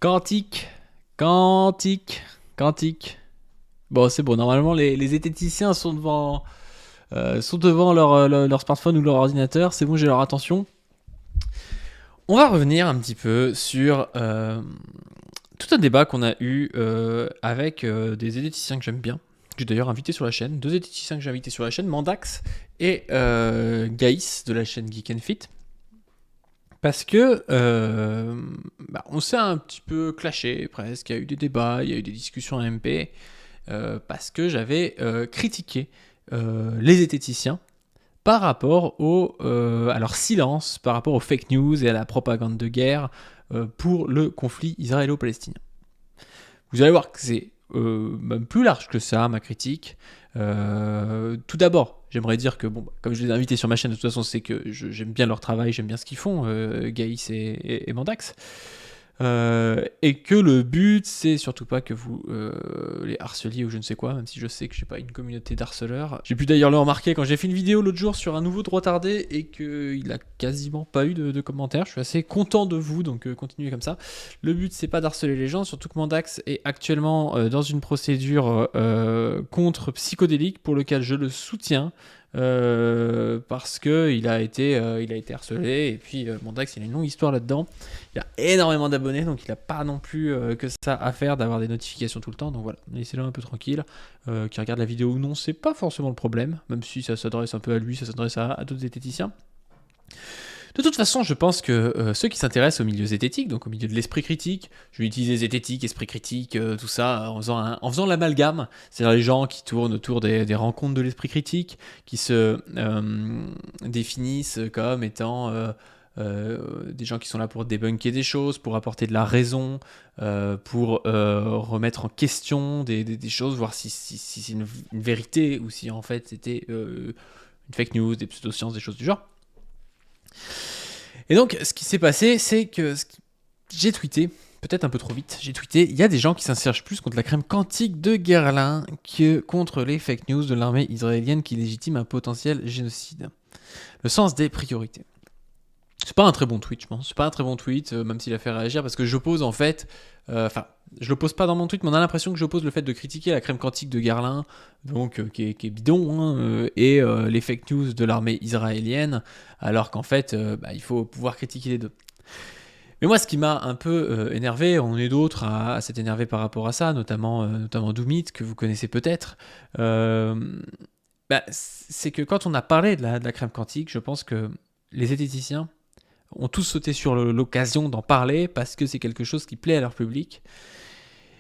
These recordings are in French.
Quantique, quantique, quantique. Bon, c'est bon. Normalement, les zététiciens sont devant leur smartphone ou leur ordinateur. C'est bon, j'ai leur attention. On va revenir un petit peu sur tout un débat qu'on a eu avec des zététiciens que j'aime bien. J'ai d'ailleurs invité sur la chaîne. Deux zététiciens que j'ai invités sur la chaîne, Mandax et Gaïs de la chaîne Geek and Fit. Parce que on s'est un petit peu clashé presque, il y a eu des débats, il y a eu des discussions à MP, parce que j'avais critiqué les zététiciens par rapport à leur silence, par rapport aux fake news et à la propagande de guerre pour le conflit israélo-palestinien. Vous allez voir que c'est même plus large que ça, ma critique. Tout d'abord, j'aimerais dire que, comme je les ai invités sur ma chaîne, de toute façon, c'est que j'aime bien leur travail, j'aime bien ce qu'ils font, Gaïs et Mandax. Et que le but, c'est surtout pas que vous les harceliez ou je ne sais quoi, même si je sais que j'ai pas une communauté d'harceleurs. J'ai pu d'ailleurs le remarquer quand j'ai fait une vidéo l'autre jour sur un nouveau droit tardé et qu'il a quasiment pas eu de commentaires. Je suis assez content de vous, donc continuez comme ça. Le but, c'est pas d'harceler les gens, surtout que Mandax est actuellement dans une procédure contre psychodélique pour lequel je le soutiens. Parce que il a été harcelé et puis Mandax il a une longue histoire là-dedans. Il a énormément d'abonnés donc il n'a pas non plus que ça à faire d'avoir des notifications tout le temps, donc voilà, laissez-le un peu tranquille. Qui regarde la vidéo ou non, c'est pas forcément le problème, même si ça s'adresse un peu à lui, ça s'adresse à d'autres zététiciens. De toute façon, je pense que ceux qui s'intéressent au milieu zététique, donc au milieu de l'esprit critique, je vais utiliser zététique, esprit critique, tout ça, en faisant l'amalgame, c'est-à-dire les gens qui tournent autour des rencontres de l'esprit critique, qui se définissent comme étant des gens qui sont là pour débunker des choses, pour apporter de la raison, pour remettre en question des choses, voir si c'est une vérité ou si en fait c'était une fake news, des pseudosciences, des choses du genre. Et donc, ce qui s'est passé, c'est que j'ai tweeté, peut-être un peu trop vite, il y a des gens qui s'insurgent plus contre la crème quantique de Guerlain que contre les fake news de l'armée israélienne qui légitime un potentiel génocide. Le sens des priorités. C'est pas un très bon tweet, je pense. C'est pas un très bon tweet, même s'il a fait réagir, parce que j'oppose en fait... je le pose pas dans mon tweet, mais on a l'impression que j'oppose le fait de critiquer la crème quantique de Guerlain, donc qui est bidon, et les fake news de l'armée israélienne, alors qu'en fait, il faut pouvoir critiquer les deux. Mais moi, ce qui m'a un peu énervé, on est d'autres à s'être énervé par rapport à ça, notamment Doomit, que vous connaissez peut-être, c'est que quand on a parlé de la crème quantique, je pense que les zététiciens ont tous sauté sur l'occasion d'en parler parce que c'est quelque chose qui plaît à leur public.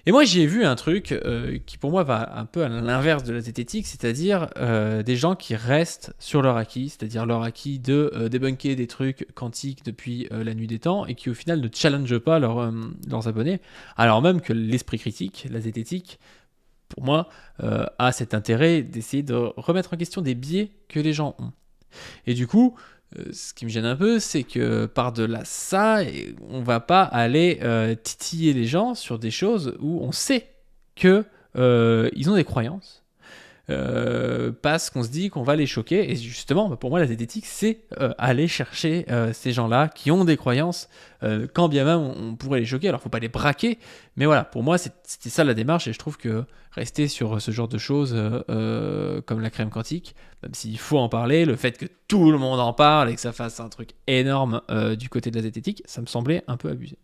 Et moi, j'ai vu un truc qui, pour moi, va un peu à l'inverse de la zététique, c'est-à-dire des gens qui restent sur leur acquis, c'est-à-dire leur acquis de débunker des trucs quantiques depuis la nuit des temps et qui, au final, ne challengent pas leurs abonnés, alors même que l'esprit critique, la zététique, pour moi, a cet intérêt d'essayer de remettre en question des biais que les gens ont. Et du coup, ce qui me gêne un peu, c'est que par-delà ça, on va pas aller titiller les gens sur des choses où on sait qu'ils ont des croyances. Parce qu'on se dit qu'on va les choquer. Et justement, pour moi, la zététique, c'est aller chercher ces gens-là qui ont des croyances, quand bien même on pourrait les choquer. Alors, faut pas les braquer, mais voilà, pour moi, c'était ça la démarche. Et je trouve que rester sur ce genre de choses comme la crème quantique, même s'il faut en parler, le fait que tout le monde en parle et que ça fasse un truc énorme du côté de la zététique, ça me semblait un peu abusé.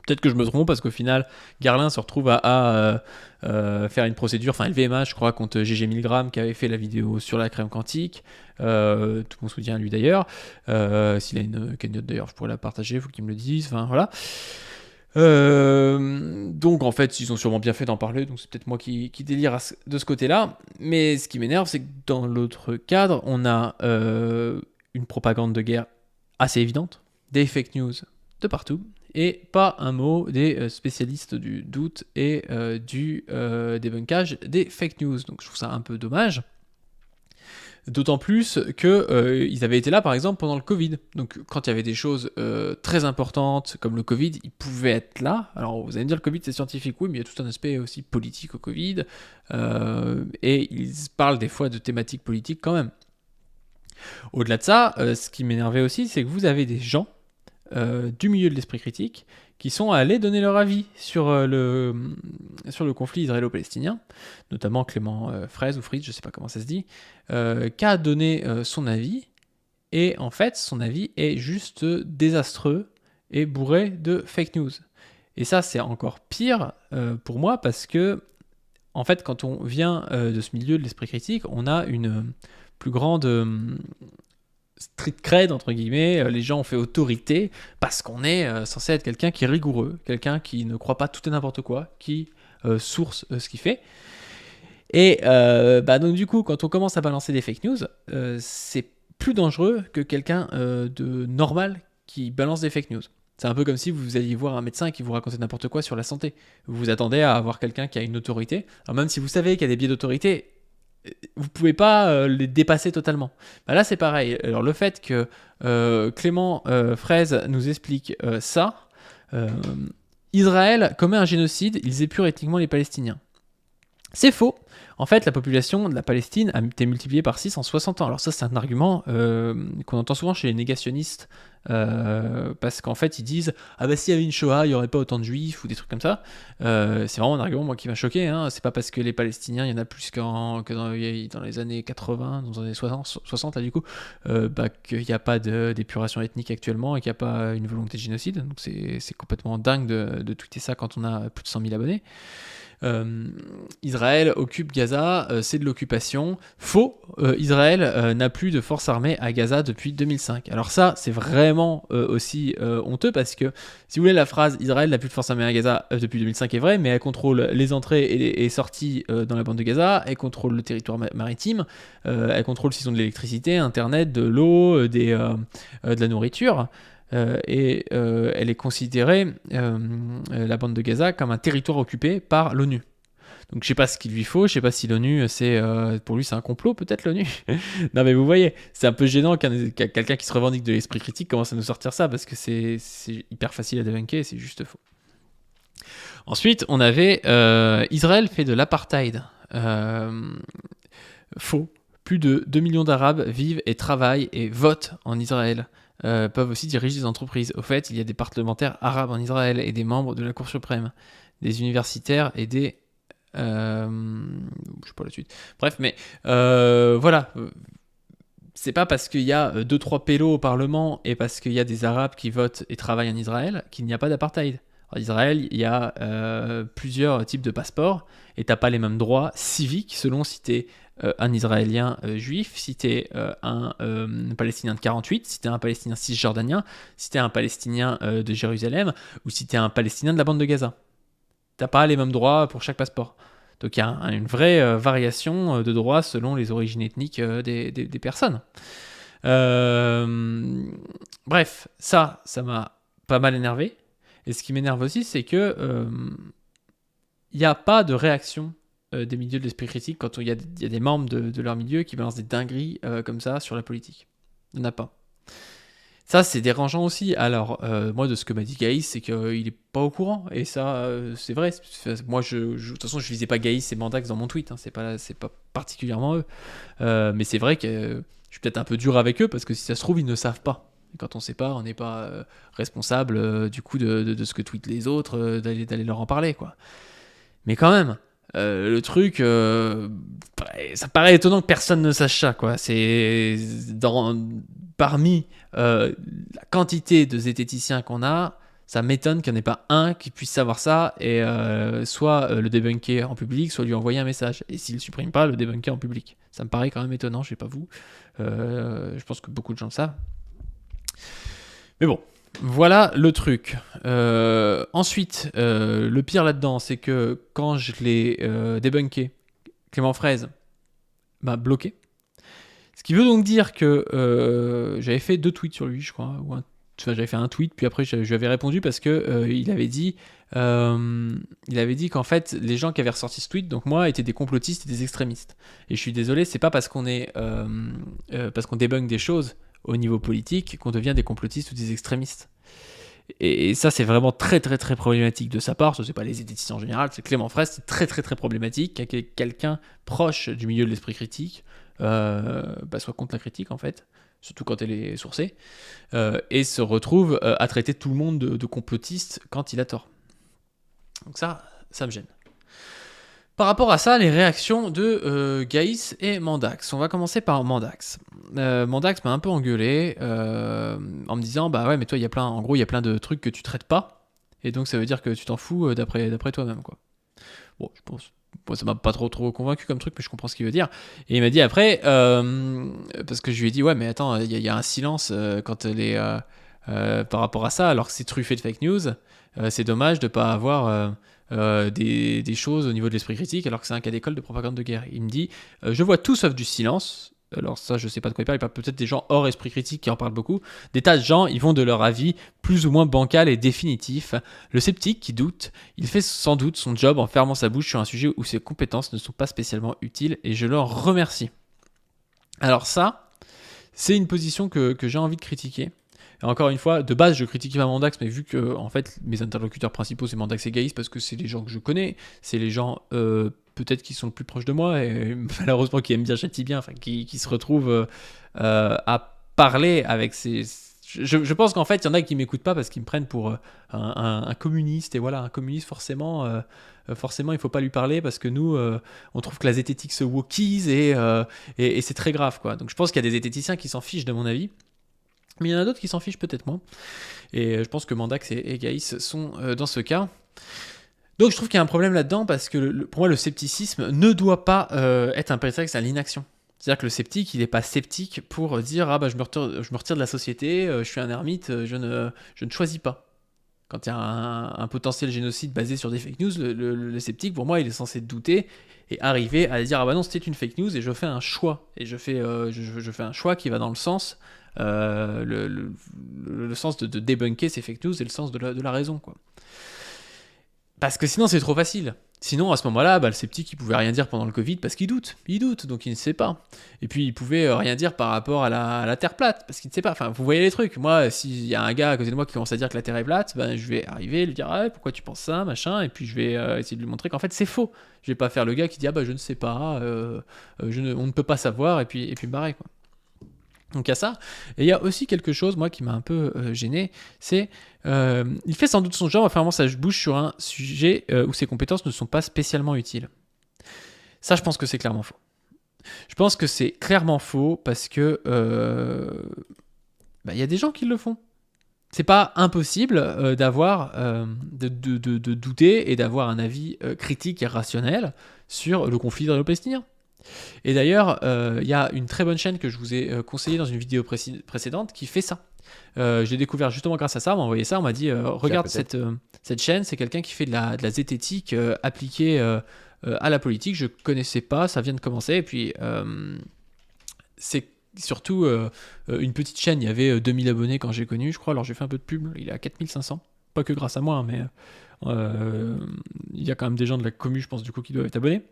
Peut-être que je me trompe parce qu'au final, Garlin se retrouve à faire une procédure, enfin LVMH, je crois, contre GG Milgram qui avait fait la vidéo sur la crème quantique. Tout mon soutien à lui d'ailleurs. S'il a une cagnotte d'ailleurs, je pourrais la partager, il faut qu'il me le dise. Enfin voilà. Donc en fait, ils ont sûrement bien fait d'en parler, donc c'est peut-être moi qui délire de ce côté-là. Mais ce qui m'énerve, c'est que dans l'autre cadre, on a une propagande de guerre assez évidente, des fake news de partout, et pas un mot des spécialistes du doute et du débunkage des fake news. Donc je trouve ça un peu dommage. D'autant plus qu'ils avaient été là, par exemple, pendant le Covid. Donc, quand il y avait des choses très importantes, comme le Covid, ils pouvaient être là. Alors, vous allez me dire, le Covid, c'est scientifique, oui, mais il y a tout un aspect aussi politique au Covid. Et ils parlent des fois de thématiques politiques quand même. Au-delà de ça, ce qui m'énervait aussi, c'est que vous avez des gens du milieu de l'esprit critique qui sont allés donner leur avis sur le conflit israélo-palestinien, notamment Clément Fraise ou Fritz, je ne sais pas comment ça se dit, qui a donné son avis, et en fait, son avis est juste désastreux et bourré de fake news. Et ça, c'est encore pire pour moi, parce que, en fait, quand on vient de ce milieu de l'esprit critique, on a une plus grande street cred, entre guillemets. Les gens ont fait autorité parce qu'on est censé être quelqu'un qui est rigoureux, quelqu'un qui ne croit pas tout et n'importe quoi, qui source ce qu'il fait. Et donc du coup, quand on commence à balancer des fake news, c'est plus dangereux que quelqu'un de normal qui balance des fake news. C'est un peu comme si vous alliez voir un médecin qui vous racontait n'importe quoi sur la santé. Vous vous attendez à avoir quelqu'un qui a une autorité. Alors même si vous savez qu'il y a des biais d'autorité, vous pouvez pas les dépasser totalement. Là, c'est pareil. Alors le fait que Clément Fraise nous explique ça, Israël commet un génocide, ils épurent ethniquement les Palestiniens. C'est faux. En fait, la population de la Palestine a été multipliée par 6 en 60 ans. Alors ça, c'est un argument qu'on entend souvent chez les négationnistes, parce qu'en fait, ils disent « Ah bah s'il y avait une Shoah, il n'y aurait pas autant de juifs » ou des trucs comme ça. C'est vraiment un argument, moi, qui m'a choqué. C'est pas parce que les Palestiniens, il y en a plus que dans les années 80, dans les années 60 là, du coup, qu'il n'y a pas d'épuration ethnique actuellement et qu'il n'y a pas une volonté de génocide. Donc c'est complètement dingue de tweeter ça quand on a plus de 100 000 abonnés. Israël occupe Gaza, c'est de l'occupation. Faux, Israël n'a plus de force armée à Gaza depuis 2005. Alors ça, c'est vraiment aussi honteux, parce que, si vous voulez, la phrase « Israël n'a plus de force armée à Gaza depuis 2005 » est vraie, mais elle contrôle les entrées et sorties dans la bande de Gaza, elle contrôle le territoire maritime, elle contrôle s'ils ont de l'électricité, internet, de l'eau, de la nourriture. Et elle est considérée, la bande de Gaza, comme un territoire occupé par l'ONU. Donc je sais pas ce qu'il lui faut, je sais pas si l'ONU, pour lui c'est un complot, peut-être, l'ONU. Non mais vous voyez, c'est un peu gênant quelqu'un qui se revendique de l'esprit critique commence à nous sortir ça, parce que c'est hyper facile à débunker et c'est juste faux. Ensuite, on avait Israël fait de l'apartheid. Faux. Plus de 2 millions d'Arabes vivent et travaillent et votent en Israël. Peuvent aussi diriger des entreprises. Au fait, il y a des parlementaires arabes en Israël et des membres de la Cour suprême, des universitaires et des... je sais pas la suite. Bref, mais voilà. C'est pas parce qu'il y a 2-3 pélos au Parlement et parce qu'il y a des Arabes qui votent et travaillent en Israël qu'il n'y a pas d'apartheid. En Israël, il y a plusieurs types de passeports et t'as pas les mêmes droits civiques selon si t'es un Israélien juif, si t'es un Palestinien de 48, si t'es un Palestinien cisjordanien, si t'es un Palestinien de Jérusalem, ou si t'es un Palestinien de la bande de Gaza. T'as pas les mêmes droits pour chaque passeport. Donc il y a une vraie variation de droits selon les origines ethniques des personnes. Bref, ça m'a pas mal énervé. Et ce qui m'énerve aussi, c'est que il n'y a pas de réaction des milieux de l'esprit critique quand il y a des membres de leur milieu qui balancent des dingueries comme ça sur la politique. Il n'y en a pas. Ça, c'est dérangeant aussi. Alors, moi, de ce que m'a dit Gaïs, c'est qu'il n'est pas au courant. Et ça, c'est vrai. Moi, de toute façon, je visais pas Gaïs et Mandax dans mon tweet. C'est pas particulièrement eux. Mais c'est vrai que je suis peut-être un peu dur avec eux, parce que si ça se trouve, ils ne savent pas. Et quand on ne sait pas, on n'est pas responsable du coup de ce que tweetent les autres, d'aller leur en parler, quoi. Mais quand même, le truc, ça paraît étonnant que personne ne sache ça, quoi. C'est parmi la quantité de zététiciens qu'on a, ça m'étonne qu'il n'y en ait pas un qui puisse savoir ça et soit le débunker en public, soit lui envoyer un message. Et s'il ne supprime pas, le débunker en public. Ça me paraît quand même étonnant, je sais pas vous. Je pense que beaucoup de gens le savent. Mais bon, voilà le truc. Ensuite, le pire là-dedans, c'est que quand je l'ai débunké, Clément Fraise m'a bloqué. Ce qui veut donc dire que j'avais fait 2 tweets sur lui, je crois. J'avais fait un tweet, puis après je lui avais répondu parce que il avait dit qu'en fait, les gens qui avaient ressorti ce tweet, donc moi, étaient des complotistes et des extrémistes. Et je suis désolé, c'est pas parce qu'on parce qu'on débunk des choses au niveau politique qu'on devient des complotistes ou des extrémistes. Et ça, c'est vraiment très très très problématique de sa part. Ce n'est pas les zététiciens en général, c'est Clément Fraise, c'est très très très problématique. Quelqu'un proche du milieu de l'esprit critique soit contre la critique, en fait. surtout quand elle est sourcée, et se retrouve à traiter tout le monde de complotiste quand il a tort. Donc ça me gêne. Par rapport à ça, les réactions de Gaïs et Mandax. On va commencer par Mandax. Mandax m'a un peu engueulé en me disant bah ouais mais toi il y a plein de trucs que tu traites pas et donc ça veut dire que tu t'en fous d'après toi-même quoi. Bon, je pense. Bon, ça m'a pas trop convaincu comme truc, mais je comprends ce qu'il veut dire. Et il m'a dit après, parce que je lui ai dit, ouais, mais attends, il y a un silence quand les, par rapport à ça, alors que c'est truffé de fake news, c'est dommage de pas avoir des choses au niveau de l'esprit critique, alors que c'est un cas d'école de propagande de guerre. Il me dit, je vois tout sauf du silence. Alors ça, je sais pas de quoi il parle peut-être des gens hors esprit critique qui en parlent beaucoup. Des tas de gens, ils vont de leur avis plus ou moins bancal et définitif. Le sceptique qui doute, il fait sans doute son job en fermant sa bouche sur un sujet où ses compétences ne sont pas spécialement utiles et je leur remercie. Alors ça, c'est une position que j'ai envie de critiquer. Et encore une fois, de base, je critiquais pas Mandax, mais vu que en fait, mes interlocuteurs principaux, c'est Mandax et Gaïs, parce que c'est les gens que je connais, c'est les gens peut-être qui sont le plus proches de moi, et malheureusement qui aiment bien Châtie bien, enfin, qui se retrouvent à parler avec ces... Je pense qu'en fait, il y en a qui m'écoutent pas parce qu'ils me prennent pour un communiste, et voilà, un communiste, forcément, il faut pas lui parler parce que nous, on trouve que la zététique se wokise et c'est très grave, quoi. Donc je pense qu'il y a des zététiciens qui s'en fichent, de mon avis. Mais il y en a d'autres qui s'en fichent peut-être moins. Et je pense que Mandax et Gaïs sont dans ce cas. Donc je trouve qu'il y a un problème là-dedans parce que pour moi le scepticisme ne doit pas être un prétexte à l'inaction. C'est-à-dire que le sceptique, il n'est pas sceptique pour dire ah bah je me retire de la société, je suis un ermite, je ne choisis pas. Quand il y a un potentiel génocide basé sur des fake news, le sceptique pour moi il est censé douter et arriver à dire ah bah non c'était une fake news et je fais un choix et je fais un choix qui va dans le sens le sens de débunker ces fake news et le sens de la raison quoi. Parce que sinon c'est trop facile. Sinon à ce moment-là, bah, le sceptique il pouvait rien dire pendant le Covid parce qu'il doute, donc il ne sait pas. Et puis il pouvait rien dire par rapport à la Terre plate parce qu'il ne sait pas. Enfin vous voyez les trucs. Moi s'il y a un gars à côté de moi qui commence à dire que la Terre est plate, ben, je vais arriver et lui dire ah, pourquoi tu penses ça machin et puis je vais essayer de lui montrer qu'en fait c'est faux. Je vais pas faire le gars qui dit ah bah je ne sais pas, on ne peut pas savoir et puis barrer quoi. Donc il y a ça. Et il y a aussi quelque chose, moi, qui m'a un peu gêné, c'est il fait sans doute son genre, enfin, ça bouge sur un sujet où ses compétences ne sont pas spécialement utiles. Ça, je pense que c'est clairement faux. Je pense que c'est clairement faux parce que il y a des gens qui le font. C'est pas impossible d'avoir de douter et d'avoir un avis critique et rationnel sur le conflit israélo-palestinien. Et d'ailleurs, il y a une très bonne chaîne que je vous ai conseillée dans une vidéo précédente qui fait ça. Je l'ai découvert justement grâce à ça, on m'a envoyé ça, on m'a dit regarde cette chaîne, c'est quelqu'un qui fait de la zététique appliquée à la politique, je connaissais pas, ça vient de commencer, et puis c'est surtout une petite chaîne, il y avait 2000 abonnés quand j'ai connu, je crois, alors j'ai fait un peu de pub, il est à 4500, pas que grâce à moi, mais il y a quand même des gens de la commu, je pense, du coup, qui doivent être abonnés.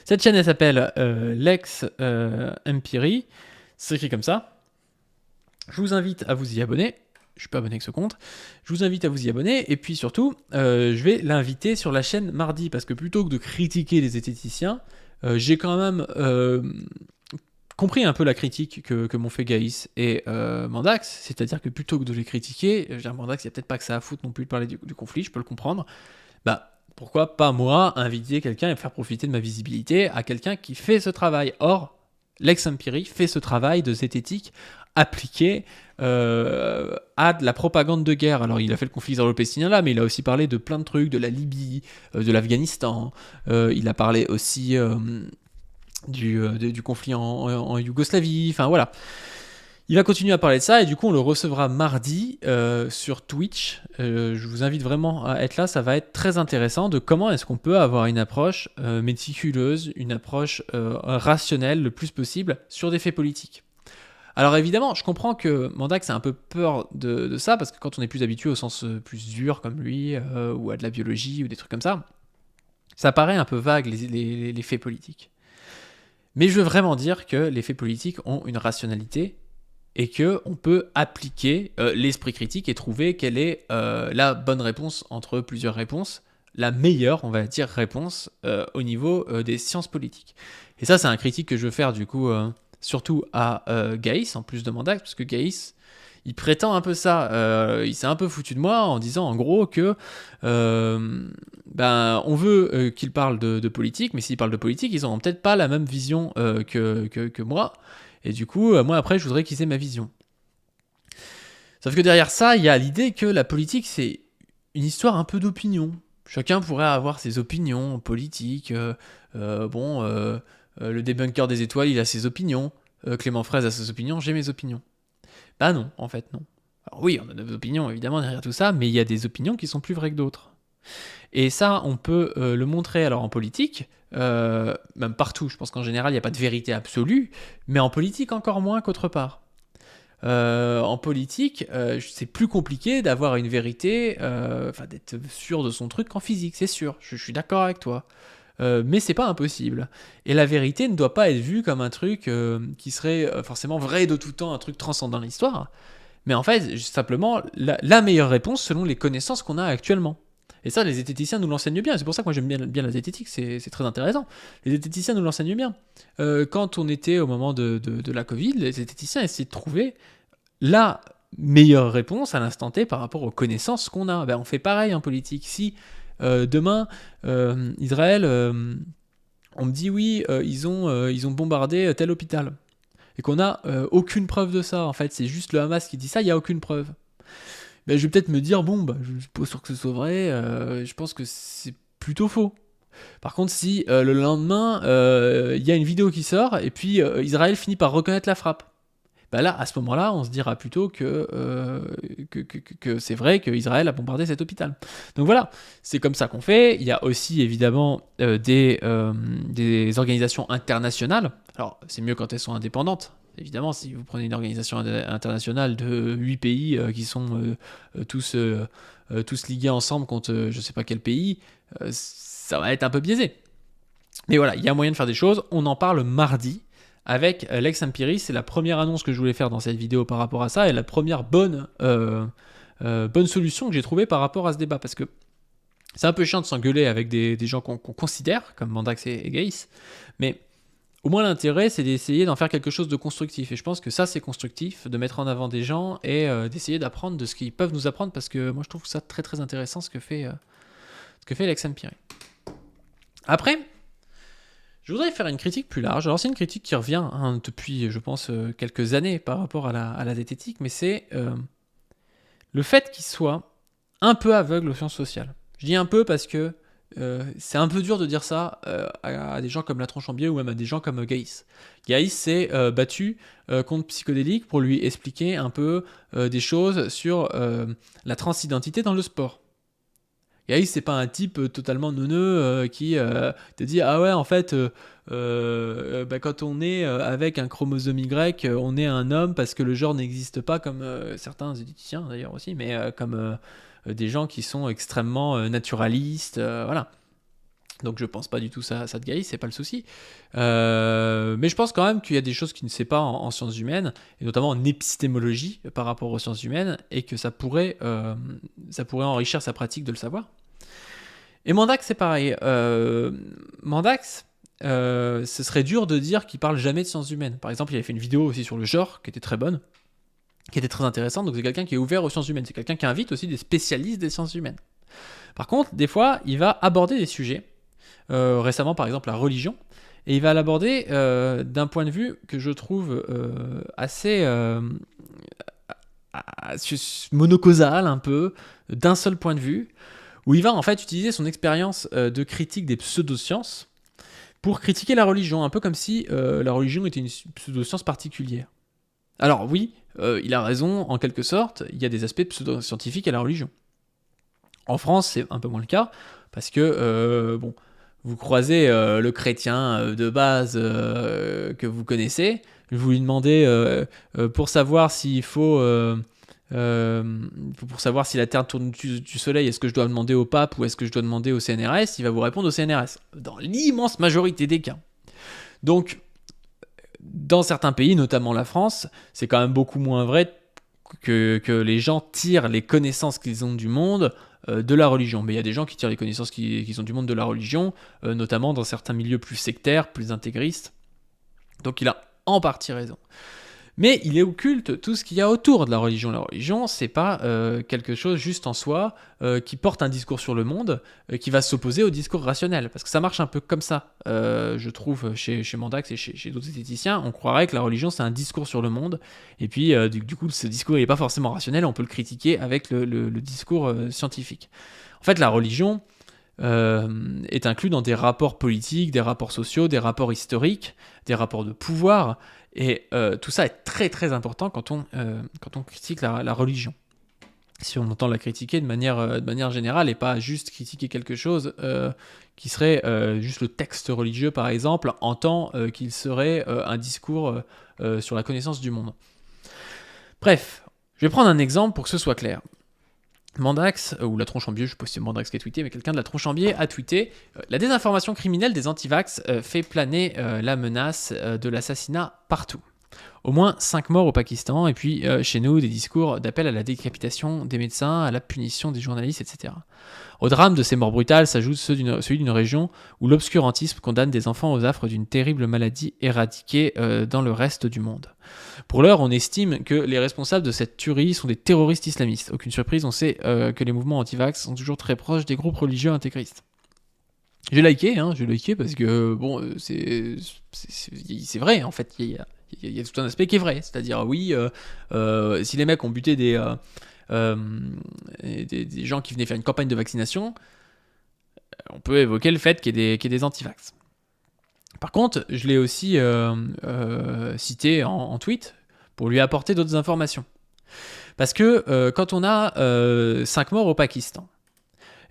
Cette chaîne, elle s'appelle Lex Empiri. C'est écrit comme ça. Je vous invite à vous y abonner. Je suis pas abonné avec ce compte. Je vous invite à vous y abonner. Et puis surtout, je vais l'inviter sur la chaîne mardi. Parce que plutôt que de critiquer les zététiciens, j'ai quand même compris un peu la critique que m'ont fait Gaïs et Mandax. C'est-à-dire que plutôt que de les critiquer, Mandax, il n'y a peut-être pas que ça à foutre non plus de parler du conflit, je peux le comprendre. Bah, pourquoi pas moi inviter quelqu'un et faire profiter de ma visibilité à quelqu'un qui fait ce travail. Or, Lex Empiri fait ce travail de zététique appliqué à de la propagande de guerre. Alors il a fait le conflit israélo-palestinien là, mais il a aussi parlé de plein de trucs, de la Libye, de l'Afghanistan. Il a parlé aussi du conflit en Yougoslavie. Enfin voilà. Il va continuer à parler de ça et du coup on le recevra mardi sur Twitch. Je vous invite vraiment à être là, ça va être très intéressant de comment est-ce qu'on peut avoir une approche méticuleuse, une approche rationnelle le plus possible sur des faits politiques. Alors évidemment, je comprends que Mandax a un peu peur de ça parce que quand on est plus habitué au sens plus dur comme lui ou à de la biologie ou des trucs comme ça paraît un peu vague les faits politiques. Mais je veux vraiment dire que les faits politiques ont une rationalité et qu'on peut appliquer l'esprit critique et trouver quelle est la bonne réponse entre plusieurs réponses, la meilleure, on va dire, réponse au niveau des sciences politiques. Et ça, c'est un critique que je veux faire, du coup, surtout à Gaïs, en plus de Mandax, parce que Gaïs, il prétend un peu ça. Il s'est un peu foutu de moi en disant en gros que on veut qu'il parle de politique, mais s'il parle de politique, ils n'auront peut-être pas la même vision que moi. Et du coup, moi après, je voudrais qu'ils aient ma vision. Sauf que derrière ça, il y a l'idée que la politique, c'est une histoire un peu d'opinion. Chacun pourrait avoir ses opinions politiques. Le débunker des étoiles, il a ses opinions. Clément Fraise a ses opinions, j'ai mes opinions. Bah non, en fait, non. Alors oui, on a des opinions, évidemment, derrière tout ça, mais il y a des opinions qui sont plus vraies que d'autres. Et ça, on peut le montrer alors en politique, même partout. Je pense qu'en général, il n'y a pas de vérité absolue, mais en politique encore moins qu'autre part. En politique, c'est plus compliqué d'avoir une vérité, d'être sûr de son truc qu'en physique, c'est sûr. Je suis d'accord avec toi. Mais c'est pas impossible. Et la vérité ne doit pas être vue comme un truc qui serait forcément vrai de tout temps, un truc transcendant l'histoire. Mais en fait, simplement, la meilleure réponse selon les connaissances qu'on a actuellement. Et ça, les zététiciens nous l'enseignent bien. C'est pour ça que moi j'aime bien la zététique, c'est très intéressant. Les zététiciens nous l'enseignent bien. Quand on était au moment de la Covid, les zététiciens essayaient de trouver la meilleure réponse à l'instant T par rapport aux connaissances qu'on a. On fait pareil en politique. Si demain, Israël, on me dit oui, ils ont bombardé tel hôpital. Et qu'on n'a aucune preuve de ça. En fait, c'est juste le Hamas qui dit ça, il n'y a aucune preuve. Je vais peut-être me dire, je suis pas sûr que ce soit vrai, je pense que c'est plutôt faux. Par contre, si le lendemain, il y a une vidéo qui sort, et puis Israël finit par reconnaître la frappe, là, à ce moment-là, on se dira plutôt que c'est vrai qu'Israël a bombardé cet hôpital. Donc voilà, c'est comme ça qu'on fait. Il y a aussi évidemment des organisations internationales. Alors, c'est mieux quand elles sont indépendantes. Évidemment, si vous prenez une organisation internationale de 8 pays qui sont tous ligués ensemble contre je ne sais pas quel pays, ça va être un peu biaisé. Mais voilà, il y a moyen de faire des choses. On en parle mardi avec Lex Empiris. C'est la première annonce que je voulais faire dans cette vidéo par rapport à ça et la première bonne solution que j'ai trouvée par rapport à ce débat. Parce que c'est un peu chiant de s'engueuler avec des gens qu'on considère, comme Mandax et Gaïs, mais au moins l'intérêt, c'est d'essayer d'en faire quelque chose de constructif. Et je pense que ça, c'est constructif, de mettre en avant des gens et d'essayer d'apprendre de ce qu'ils peuvent nous apprendre, parce que moi, je trouve ça très très intéressant ce que fait Lex Empiris. Après, je voudrais faire une critique plus large. Alors c'est une critique qui revient depuis, je pense, quelques années par rapport à la zététique, mais c'est le fait qu'il soit un peu aveugle aux sciences sociales. Je dis un peu parce que c'est un peu dur de dire ça à des gens comme Latran-Chambier ou même à des gens comme Gaïs. Gaïs s'est battu contre Psychodélique pour lui expliquer un peu des choses sur la transidentité dans le sport. Gaïs, c'est pas un type totalement neuneux qui te dit ah ouais en fait quand on est avec un chromosome Y, on est un homme parce que le genre n'existe pas, comme certains zététiciens d'ailleurs aussi, mais comme des gens qui sont extrêmement naturalistes, voilà. Donc je pense pas du tout ça de Gaïs, c'est pas le souci. Mais je pense quand même qu'il y a des choses qu'il ne sait pas en sciences humaines, et notamment en épistémologie par rapport aux sciences humaines, et que ça pourrait enrichir sa pratique de le savoir. Et Mandax, c'est pareil. Mandax, ce serait dur de dire qu'il parle jamais de sciences humaines. Par exemple, il avait fait une vidéo aussi sur le genre, qui était très bonne, qui était très intéressante. Donc c'est quelqu'un qui est ouvert aux sciences humaines. C'est quelqu'un qui invite aussi des spécialistes des sciences humaines. Par contre, des fois, il va aborder des sujets, récemment par exemple la religion, et il va l'aborder d'un point de vue que je trouve assez monocausal un peu, d'un seul point de vue, où il va en fait utiliser son expérience de critique des pseudosciences pour critiquer la religion, un peu comme si la religion était une pseudoscience particulière. Alors oui, il a raison, en quelque sorte, il y a des aspects pseudo-scientifiques à la religion. En France, c'est un peu moins le cas, parce que, vous croisez le chrétien de base que vous connaissez, vous lui demandez, pour savoir s'il faut... pour savoir si la Terre tourne du Soleil, est-ce que je dois demander au pape ou est-ce que je dois demander au CNRS, il va vous répondre au CNRS, dans l'immense majorité des cas. Donc, dans certains pays, notamment la France, c'est quand même beaucoup moins vrai que les gens tirent les connaissances qu'ils ont du monde de la religion. Mais il y a des gens qui tirent les connaissances qu'ils ont du monde de la religion, notamment dans certains milieux plus sectaires, plus intégristes. Donc il a en partie raison. Mais il occulte tout ce qu'il y a autour de la religion. La religion, c'est pas quelque chose juste en soi qui porte un discours sur le monde qui va s'opposer au discours rationnel. Parce que ça marche un peu comme ça, je trouve, chez Mandax et chez d'autres esthéticiens. On croirait que la religion, c'est un discours sur le monde. Et puis, du coup, ce discours n'est pas forcément rationnel. On peut le critiquer avec le discours scientifique. En fait, la religion est inclus dans des rapports politiques, des rapports sociaux, des rapports historiques, des rapports de pouvoir, et tout ça est très très important quand on critique la religion. Si on entend la critiquer de manière générale et pas juste critiquer quelque chose qui serait juste le texte religieux par exemple, en tant qu'il serait un discours sur la connaissance du monde. Bref, je vais prendre un exemple pour que ce soit clair. Mandax, ou la Tronchambier, je ne sais pas si c'est Mandax qui a tweeté, mais quelqu'un de la Tronchambier a tweeté la désinformation criminelle des antivax fait planer la menace de l'assassinat partout. Au moins 5 morts au Pakistan, et puis chez nous, des discours d'appel à la décapitation des médecins, à la punition des journalistes, etc. Au drame de ces morts brutales s'ajoute celui d'une région où l'obscurantisme condamne des enfants aux affres d'une terrible maladie éradiquée dans le reste du monde. Pour l'heure, on estime que les responsables de cette tuerie sont des terroristes islamistes. Aucune surprise, on sait que les mouvements anti-vax sont toujours très proches des groupes religieux intégristes. J'ai liké parce que, bon, c'est vrai, en fait, il y a tout un aspect qui est vrai. C'est-à-dire, oui, si les mecs ont buté des gens qui venaient faire une campagne de vaccination, on peut évoquer le fait qu'il y ait des anti-vax. Par contre, je l'ai aussi cité en tweet pour lui apporter d'autres informations. Parce que quand on a 5 morts au Pakistan,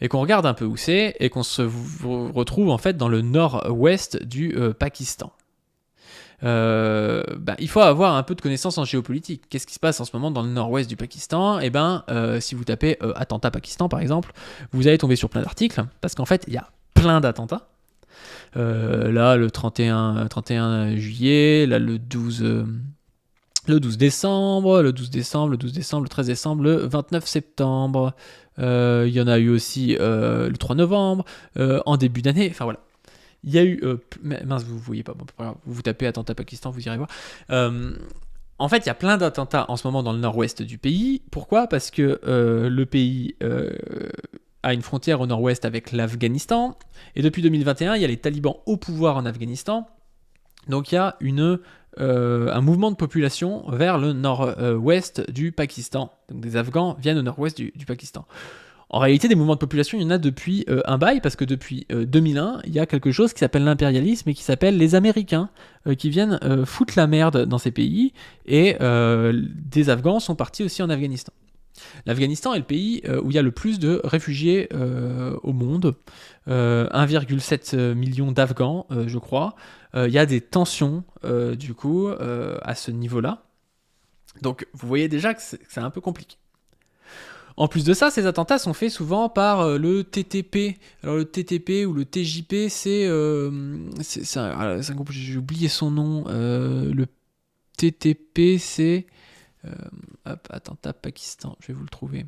et qu'on regarde un peu où c'est, et qu'on se retrouve en fait dans le nord-ouest du Pakistan, il faut avoir un peu de connaissances en géopolitique. Qu'est-ce qui se passe en ce moment dans le nord-ouest du Pakistan ? Si vous tapez attentat Pakistan par exemple, vous allez tomber sur plein d'articles, parce qu'en fait il y a plein d'attentats. Là le 31 juillet, là le 12 décembre, le 13 décembre, le 29 septembre, il y en a eu aussi le 3 novembre, en début d'année, enfin voilà. Il y a eu... mince, vous ne voyez pas, bon, vous tapez attentat Pakistan, vous irez voir. En fait, il y a plein d'attentats en ce moment dans le nord-ouest du pays. Pourquoi ? Parce que le pays a une frontière au nord-ouest avec l'Afghanistan. Et depuis 2021, il y a les talibans au pouvoir en Afghanistan. Donc il y a un mouvement de population vers le nord-ouest du Pakistan. Donc des Afghans viennent au nord-ouest du Pakistan. En réalité, des mouvements de population, il y en a depuis un bail, parce que depuis 2001, il y a quelque chose qui s'appelle l'impérialisme et qui s'appelle les Américains, qui viennent foutre la merde dans ces pays, et des Afghans sont partis aussi en Afghanistan. L'Afghanistan est le pays où il y a le plus de réfugiés au monde, 1,7 million d'Afghans, je crois. Il y a des tensions, du coup, à ce niveau-là. Donc, vous voyez déjà que c'est un peu compliqué. En plus de ça, ces attentats sont faits souvent par le TTP. Alors le TTP ou le TJP, c'est un groupe, j'ai oublié son nom. Le TTP, c'est... attentat Pakistan, je vais vous le trouver.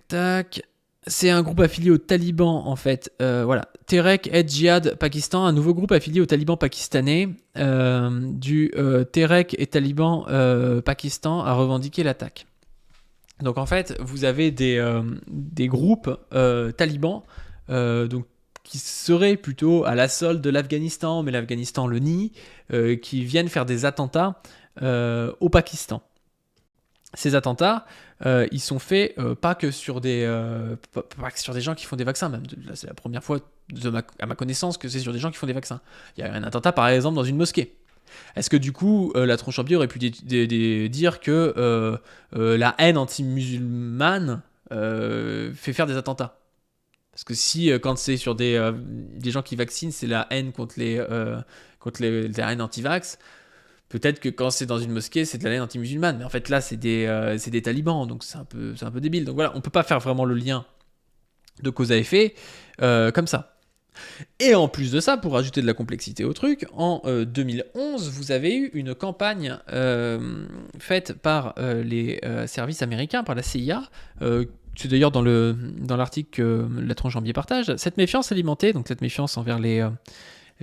Tac. C'est un groupe affilié aux talibans, en fait. Voilà. Tehreek-e-Jihad Pakistan, un nouveau groupe affilié aux talibans pakistanais. Du Tehreek et Taliban Pakistan a revendiqué l'attaque. Donc en fait, vous avez des groupes talibans qui seraient plutôt à la solde de l'Afghanistan, mais l'Afghanistan le nie, qui viennent faire des attentats au Pakistan. Ces attentats, ils sont faits pas que sur des gens qui font des vaccins. Même là, c'est la première fois à ma connaissance que c'est sur des gens qui font des vaccins. Il y a un attentat par exemple dans une mosquée. Est-ce que du coup, la Tronchambier aurait pu dire que la haine anti-musulmane fait faire des attentats ? Parce que si, quand c'est sur des gens qui vaccinent, c'est la haine contre la haine anti-vax, peut-être que quand c'est dans une mosquée, c'est de la haine anti-musulmane. Mais en fait, là, c'est des talibans, donc c'est un peu débile. Donc voilà, on peut pas faire vraiment le lien de cause à effet comme ça. Et en plus de ça, pour rajouter de la complexité au truc, en 2011, vous avez eu une campagne faite par les services américains, par la CIA, c'est d'ailleurs dans l'article que la Tronchambier partage, cette méfiance alimentée, donc cette méfiance envers les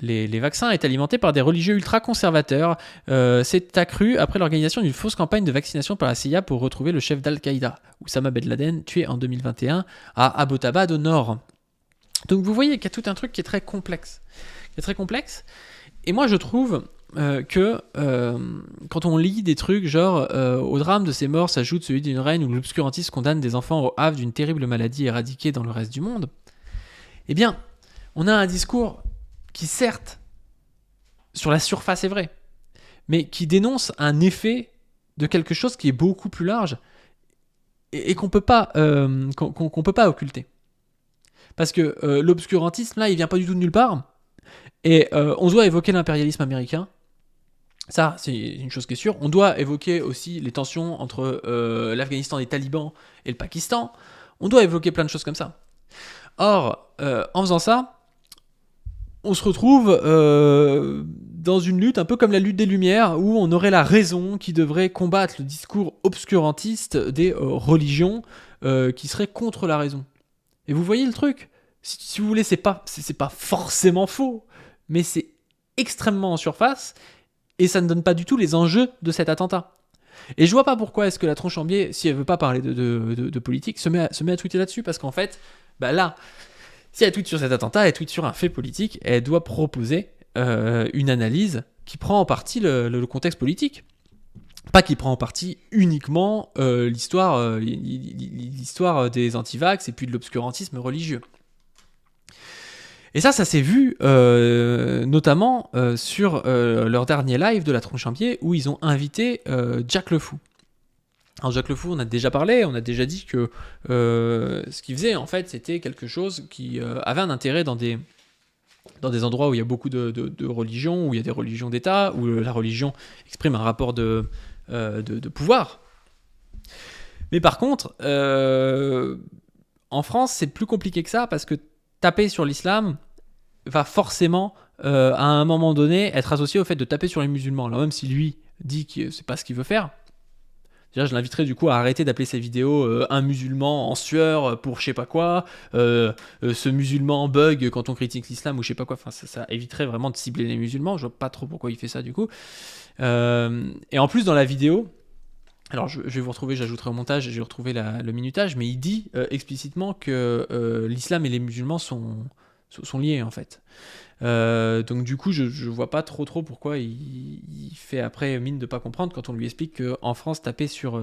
les vaccins est alimenté par des religieux ultra-conservateurs. C'est accru après l'organisation d'une fausse campagne de vaccination par la CIA pour retrouver le chef d'Al-Qaïda, Oussama Ben Laden, tué en 2021 à Abbottabad au nord. Donc vous voyez qu'il y a tout un truc qui est très complexe. Et moi je trouve que quand on lit des trucs genre au drame de ces morts s'ajoute celui d'une reine où l'obscurantisme condamne des enfants au havre d'une terrible maladie éradiquée dans le reste du monde, eh bien, on a un discours qui, certes, sur la surface est vrai, mais qui dénonce un effet de quelque chose qui est beaucoup plus large et qu'on peut pas occulter. Parce que l'obscurantisme, là, il vient pas du tout de nulle part. Et on doit évoquer l'impérialisme américain. Ça, c'est une chose qui est sûre. On doit évoquer aussi les tensions entre l'Afghanistan des talibans et le Pakistan. On doit évoquer plein de choses comme ça. Or, en faisant ça, on se retrouve dans une lutte un peu comme la lutte des Lumières, où on aurait la raison qui devrait combattre le discours obscurantiste des religions qui seraient contre la raison. Et vous voyez le truc ? Si vous voulez, c'est pas forcément faux, mais c'est extrêmement en surface, et ça ne donne pas du tout les enjeux de cet attentat. Et je vois pas pourquoi est-ce que la Tronchambier, si elle veut pas parler de politique, se met à tweeter là-dessus, parce qu'en fait, là, si elle tweet sur cet attentat, elle tweet sur un fait politique, et elle doit proposer une analyse qui prend en partie le contexte politique. Pas qui prend en partie uniquement l'histoire des antivax et puis de l'obscurantisme religieux. Et ça s'est vu notamment sur leur dernier live de la Tronchambier où ils ont invité Jack Le Fou. Alors Jack Le Fou, on a déjà parlé, on a déjà dit que ce qu'il faisait en fait c'était quelque chose qui avait un intérêt dans des endroits où il y a beaucoup de religions, où il y a des religions d'État, où la religion exprime un rapport de pouvoir. Mais par contre, en France, c'est plus compliqué que ça parce que taper sur l'islam va forcément, à un moment donné, être associé au fait de taper sur les musulmans. Alors même si lui dit que c'est pas ce qu'il veut faire, déjà, je l'inviterais du coup à arrêter d'appeler ses vidéos un musulman en sueur pour je sais pas quoi, ce musulman bug quand on critique l'islam ou je sais pas quoi. Enfin, ça éviterait vraiment de cibler les musulmans. Je vois pas trop pourquoi il fait ça du coup. Et en plus, dans la vidéo, alors je vais vous retrouver, j'ajouterai au montage, je vais retrouver le minutage, mais il dit explicitement que l'islam et les musulmans sont liés en fait. Donc du coup, je vois pas trop pourquoi il fait après mine de pas comprendre quand on lui explique qu'en France, taper sur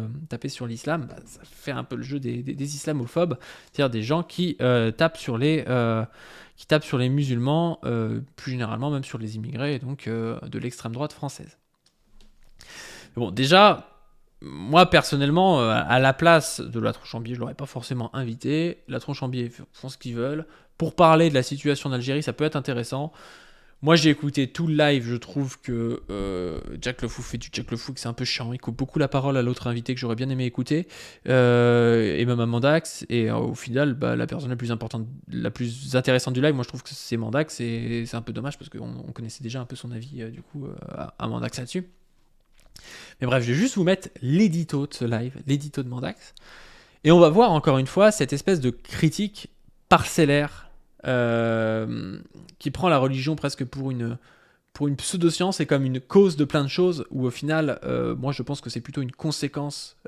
l'islam, ça fait un peu le jeu des islamophobes, c'est-à-dire des gens qui tapent sur les musulmans, plus généralement même sur les immigrés, et donc de l'extrême droite française. Bon, déjà, moi personnellement, à la place de la Tronchambier, je l'aurais pas forcément invité. La Tronchambier font ce qu'ils veulent. Pour parler de la situation en Algérie, ça peut être intéressant. Moi, j'ai écouté tout le live. Je trouve que Jack Le Fou fait du Jack Le Fou, que c'est un peu chiant. Il coupe beaucoup la parole à l'autre invité que j'aurais bien aimé écouter, et même à Mandax. Et au final, la personne la plus importante, la plus intéressante du live, moi, je trouve que c'est Mandax. Et c'est un peu dommage parce qu'on connaissait déjà un peu son avis du coup à Mandax là-dessus. Mais bref, je vais juste vous mettre l'édito de ce live, l'édito de Mandax. Et on va voir encore une fois cette espèce de critique parcellaire qui prend la religion presque pour une pseudo-science et comme une cause de plein de choses, où au final, moi je pense que c'est plutôt une conséquence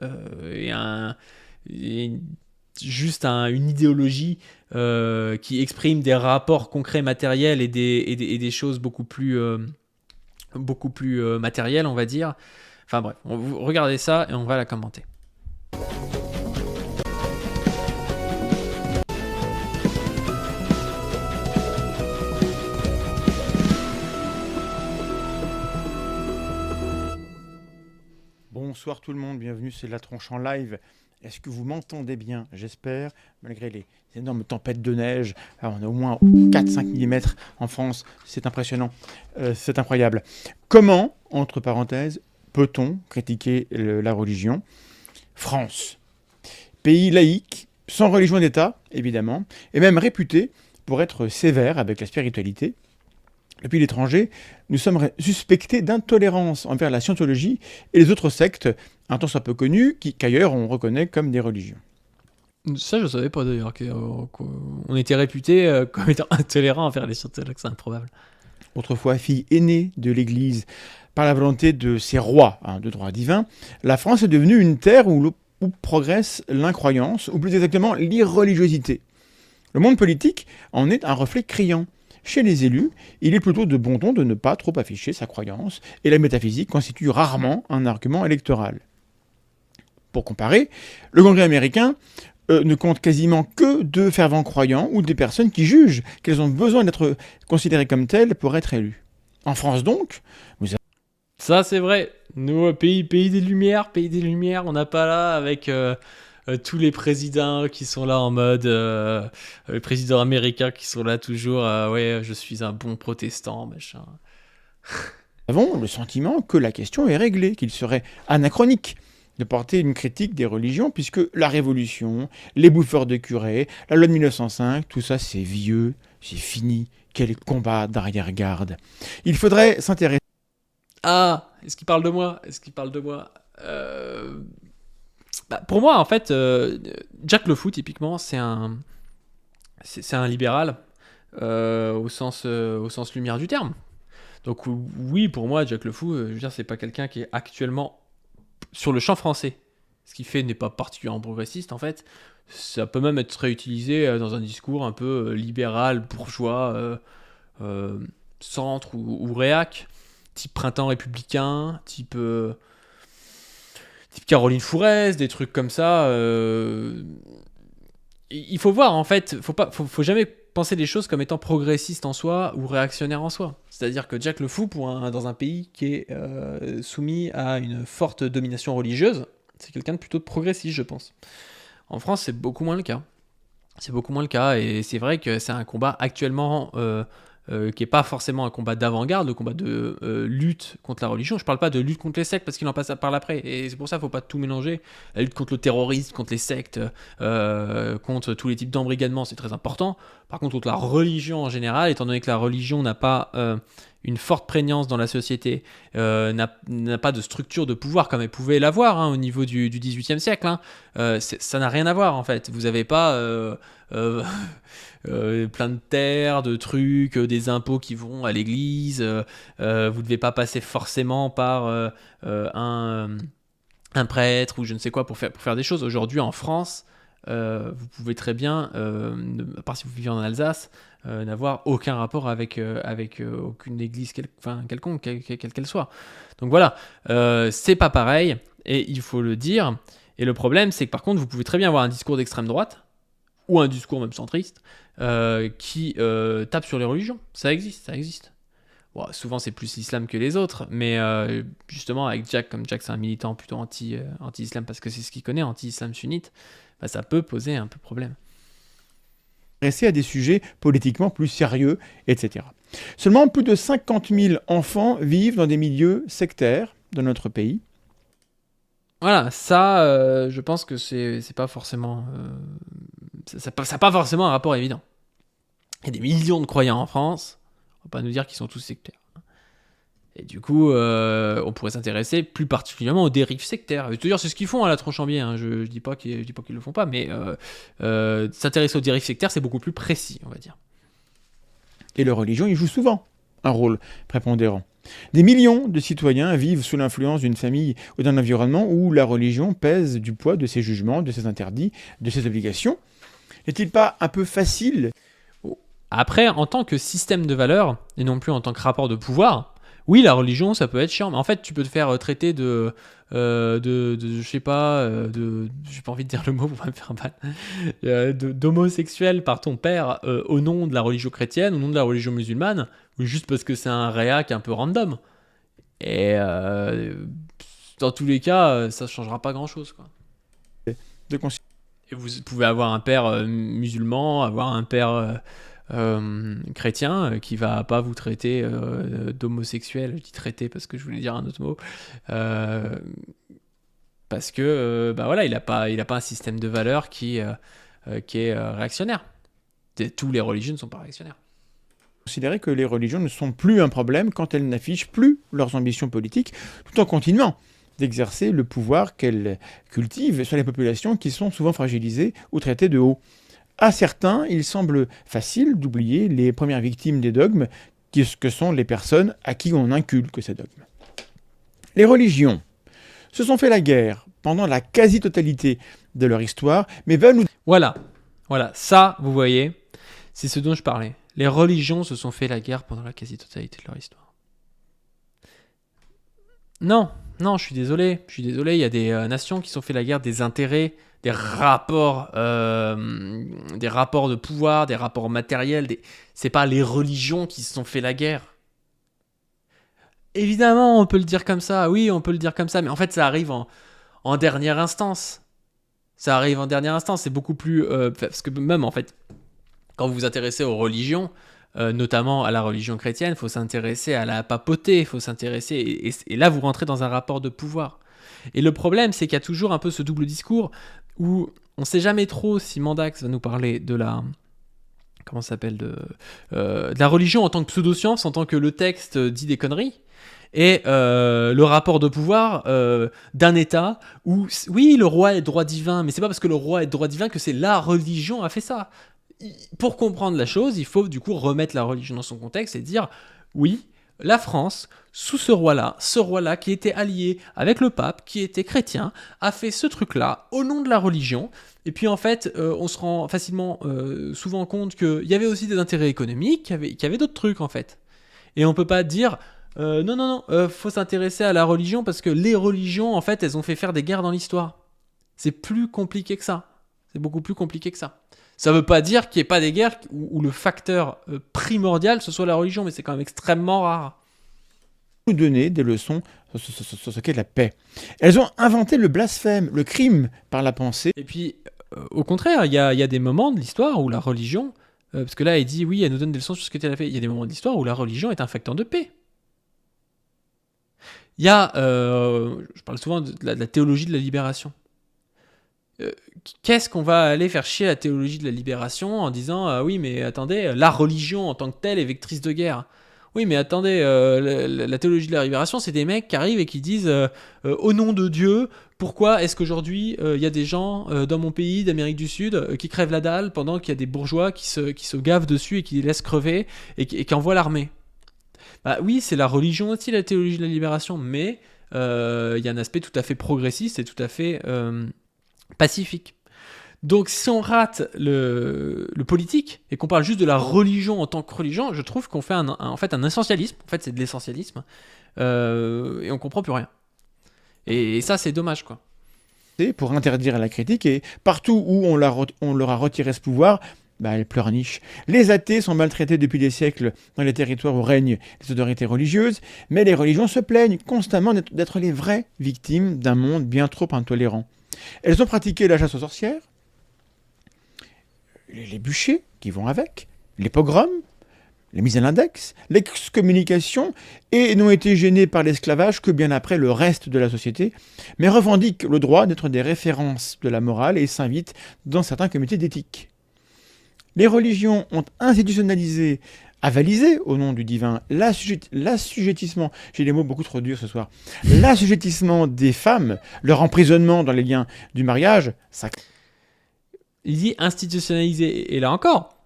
juste une idéologie qui exprime des rapports concrets matériels et des choses beaucoup plus matérielles, on va dire. Enfin bref, regardez ça et on va la commenter. Bonsoir tout le monde, bienvenue, c'est La Tronche en live. Est-ce que vous m'entendez bien? J'espère, malgré les énormes tempêtes de neige. Alors on a au moins 4-5 mm en France, c'est impressionnant, c'est incroyable. Comment, entre parenthèses, peut-on critiquer la religion? France, pays laïque, sans religion d'État, évidemment, et même réputé pour être sévère avec la spiritualité. Depuis l'étranger, nous sommes suspectés d'intolérance envers la scientologie et les autres sectes, un tant soit peu connues, qu'ailleurs on reconnaît comme des religions. Ça, je ne savais pas d'ailleurs qu'on était réputé comme étant intolérant envers les scientologues, c'est improbable. autrefois fille aînée de l'Église, par la volonté de ses rois, de droit divin, la France est devenue une terre où progresse l'incroyance, ou plus exactement l'irreligiosité. Le monde politique en est un reflet criant. Chez les élus, il est plutôt de bon ton de ne pas trop afficher sa croyance, et la métaphysique constitue rarement un argument électoral. Pour comparer, le Congrès américain ne compte quasiment que de fervents croyants ou des personnes qui jugent qu'elles ont besoin d'être considérées comme telles pour être élues. En France donc, Ça, c'est vrai. Nous, pays des Lumières, on n'a pas là avec tous les présidents qui sont là en mode. Les présidents américains qui sont là toujours. Ouais, je suis un bon protestant, machin. nous avons le sentiment que la question est réglée, qu'il serait anachronique de porter une critique des religions, puisque la Révolution, les bouffeurs de curés, la loi de 1905, tout ça c'est vieux, c'est fini, quel combat d'arrière-garde. Il faudrait s'intéresser. Ah, est-ce qu'il parle de moi Pour moi, en fait, Jack Le Fou, typiquement, c'est un libéral au sens lumière du terme. Donc oui, pour moi, Jack Le Fou, je veux dire, c'est pas quelqu'un qui est actuellement sur le champ français. Ce qu'il fait n'est pas particulièrement progressiste, en fait. Ça peut même être réutilisé dans un discours un peu libéral, bourgeois, centre ou réac, type printemps républicain, type Caroline Fourès, des trucs comme ça. Il faut voir, en fait, faut jamais penser les choses comme étant progressistes en soi ou réactionnaires en soi. C'est-à-dire que Jack Le Fou, dans un pays qui est soumis à une forte domination religieuse, c'est quelqu'un de plutôt progressiste, je pense. En France, c'est beaucoup moins le cas. C'est beaucoup moins le cas, et c'est vrai que c'est un combat actuellement qui n'est pas forcément un combat d'avant-garde, le combat de lutte contre la religion. Je ne parle pas de lutte contre les sectes parce qu'il en passe par après, et c'est pour ça qu'il ne faut pas tout mélanger. La lutte contre le terrorisme, contre les sectes, contre tous les types d'embrigadement, c'est très important. Par contre la religion en général, étant donné que la religion n'a pas une forte prégnance dans la société, n'a pas de structure de pouvoir comme elle pouvait l'avoir au niveau du XVIIIe siècle, ça n'a rien à voir en fait. Vous n'avez pas plein de terres, de trucs, des impôts qui vont à l'église, vous ne devez pas passer forcément par un prêtre ou je ne sais quoi pour faire des choses. Aujourd'hui en France, vous pouvez très bien, à part si vous vivez en Alsace, n'avoir aucun rapport avec aucune église quelconque, quelle qu'elle soit. Donc voilà, c'est pas pareil, et il faut le dire. Et le problème, c'est que par contre, vous pouvez très bien avoir un discours d'extrême droite, ou un discours même centriste, qui tape sur les religions. Ça existe. Bon, souvent, c'est plus l'islam que les autres, mais justement, avec Jack, comme Jack, c'est un militant plutôt anti-islam, parce que c'est ce qu'il connaît, anti-islam sunnite, ça peut poser un peu problème. À des sujets politiquement plus sérieux, etc. Seulement plus de 50 000 enfants vivent dans des milieux sectaires dans notre pays. Voilà, ça, je pense que c'est pas forcément... ça n'a pas forcément un rapport évident. Il y a des millions de croyants en France, on va pas nous dire qu'ils sont tous sectaires. Et du coup, on pourrait s'intéresser plus particulièrement aux dérives sectaires. C'est-à-dire, c'est ce qu'ils font à la Tronchambier, je dis pas qu'ils le font pas, mais s'intéresser aux dérives sectaires, c'est beaucoup plus précis, on va dire. Et la religion y joue souvent un rôle prépondérant. Des millions de citoyens vivent sous l'influence d'une famille ou d'un environnement où la religion pèse du poids de ses jugements, de ses interdits, de ses obligations. N'est-il pas un peu facile ? Après, en tant que système de valeurs, et non plus en tant que rapport de pouvoir, oui, la religion, ça peut être chiant, mais en fait, tu peux te faire traiter je sais pas, j'ai pas envie de dire le mot pour pas me faire mal, d'homosexuel par ton père au nom de la religion chrétienne, au nom de la religion musulmane, ou juste parce que c'est un réac un peu random. Et dans tous les cas, ça changera pas grand-chose, quoi. Et vous pouvez avoir un père musulman, avoir un père... chrétien qui va pas vous traiter d'homosexuel. Je dis traiter parce que je voulais dire un autre mot, parce que voilà, il a pas un système de valeurs qui est réactionnaire. Tous les religions ne sont pas réactionnaires. Considérer que les religions ne sont plus un problème quand elles n'affichent plus leurs ambitions politiques, tout en continuant d'exercer le pouvoir qu'elles cultivent sur les populations qui sont souvent fragilisées ou traitées de haut. À certains, il semble facile d'oublier les premières victimes des dogmes que sont les personnes à qui on inculque ces dogmes. Les religions se sont fait la guerre pendant la quasi-totalité de leur histoire, mais veulent nous... Voilà, ça, vous voyez, c'est ce dont je parlais. Les religions se sont fait la guerre pendant la quasi-totalité de leur histoire. Non, je suis désolé, il y a des nations qui se sont fait la guerre des intérêts, des rapports de pouvoir, des rapports matériels, c'est pas les religions qui se sont fait la guerre. Évidemment, on peut le dire comme ça, oui, mais en fait, ça arrive en dernière instance. C'est beaucoup plus... parce que même, en fait, quand vous vous intéressez aux religions, notamment à la religion chrétienne, il faut s'intéresser à la papauté, il faut s'intéresser... Et là, vous rentrez dans un rapport de pouvoir. Et le problème, c'est qu'il y a toujours un peu ce double discours où on ne sait jamais trop si Mandax va nous parler de la... Comment ça s'appelle de la religion en tant que pseudo-science, en tant que le texte dit des conneries, et le rapport de pouvoir d'un État où, oui, le roi est droit divin, mais c'est pas parce que le roi est droit divin que c'est la religion a fait ça. Pour comprendre la chose, il faut du coup remettre la religion dans son contexte et dire, oui, la France, sous ce roi-là qui était allié avec le pape, qui était chrétien, a fait ce truc-là au nom de la religion. Et puis en fait, on se rend facilement souvent compte qu'il y avait aussi des intérêts économiques, qu'il y avait d'autres trucs en fait. Et on peut pas dire non, faut s'intéresser à la religion parce que les religions en fait, elles ont fait faire des guerres dans l'histoire. C'est plus compliqué que ça. C'est beaucoup plus compliqué que ça. Ça veut pas dire qu'il n'y ait pas des guerres où le facteur primordial ce soit la religion, mais c'est quand même extrêmement rare. Nous donner des leçons sur ce qu'est la paix. Elles ont inventé le blasphème, le crime par la pensée. Et puis, au contraire, il y a des moments de l'histoire où la religion, parce que là, il dit, oui, elle nous donne des leçons sur ce qu'était la paix. Il y a des moments de l'histoire où la religion est un facteur de paix. Il y a, je parle souvent de la théologie de la libération. Qu'est-ce qu'on va aller faire chier la théologie de la libération en disant, oui, mais attendez, la religion en tant que telle est vectrice de guerre. Oui, mais attendez, la théologie de la libération, c'est des mecs qui arrivent et qui disent au nom de Dieu, pourquoi est-ce qu'aujourd'hui il y a des gens dans mon pays d'Amérique du Sud qui crèvent la dalle pendant qu'il y a des bourgeois qui se gavent dessus et qui les laissent crever et qui envoient l'armée. Bah oui, c'est la religion aussi, la théologie de la libération, mais il y a un aspect tout à fait progressiste et tout à fait pacifique. Donc si on rate le politique et qu'on parle juste de la religion en tant que religion, je trouve qu'on fait en fait un essentialisme. En fait, c'est de l'essentialisme et on comprend plus rien. Et ça, c'est dommage, quoi. Pour interdire la critique, et partout où on leur a retiré ce pouvoir, elles pleurnichent. Les athées sont maltraités depuis des siècles dans les territoires où règnent les autorités religieuses, mais les religions se plaignent constamment d'être les vraies victimes d'un monde bien trop intolérant. Elles ont pratiqué la chasse aux sorcières, les bûchers qui vont avec, les pogroms, les mises à l'index, l'excommunication, et n'ont été gênés par l'esclavage que bien après le reste de la société, mais revendiquent le droit d'être des références de la morale et s'invitent dans certains comités d'éthique. Les religions ont institutionnalisé, avalisé au nom du divin, l'assujettissement, j'ai les mots beaucoup trop durs ce soir, l'assujettissement des femmes, leur emprisonnement dans les liens du mariage, ça... Il dit institutionnalisé, et là encore,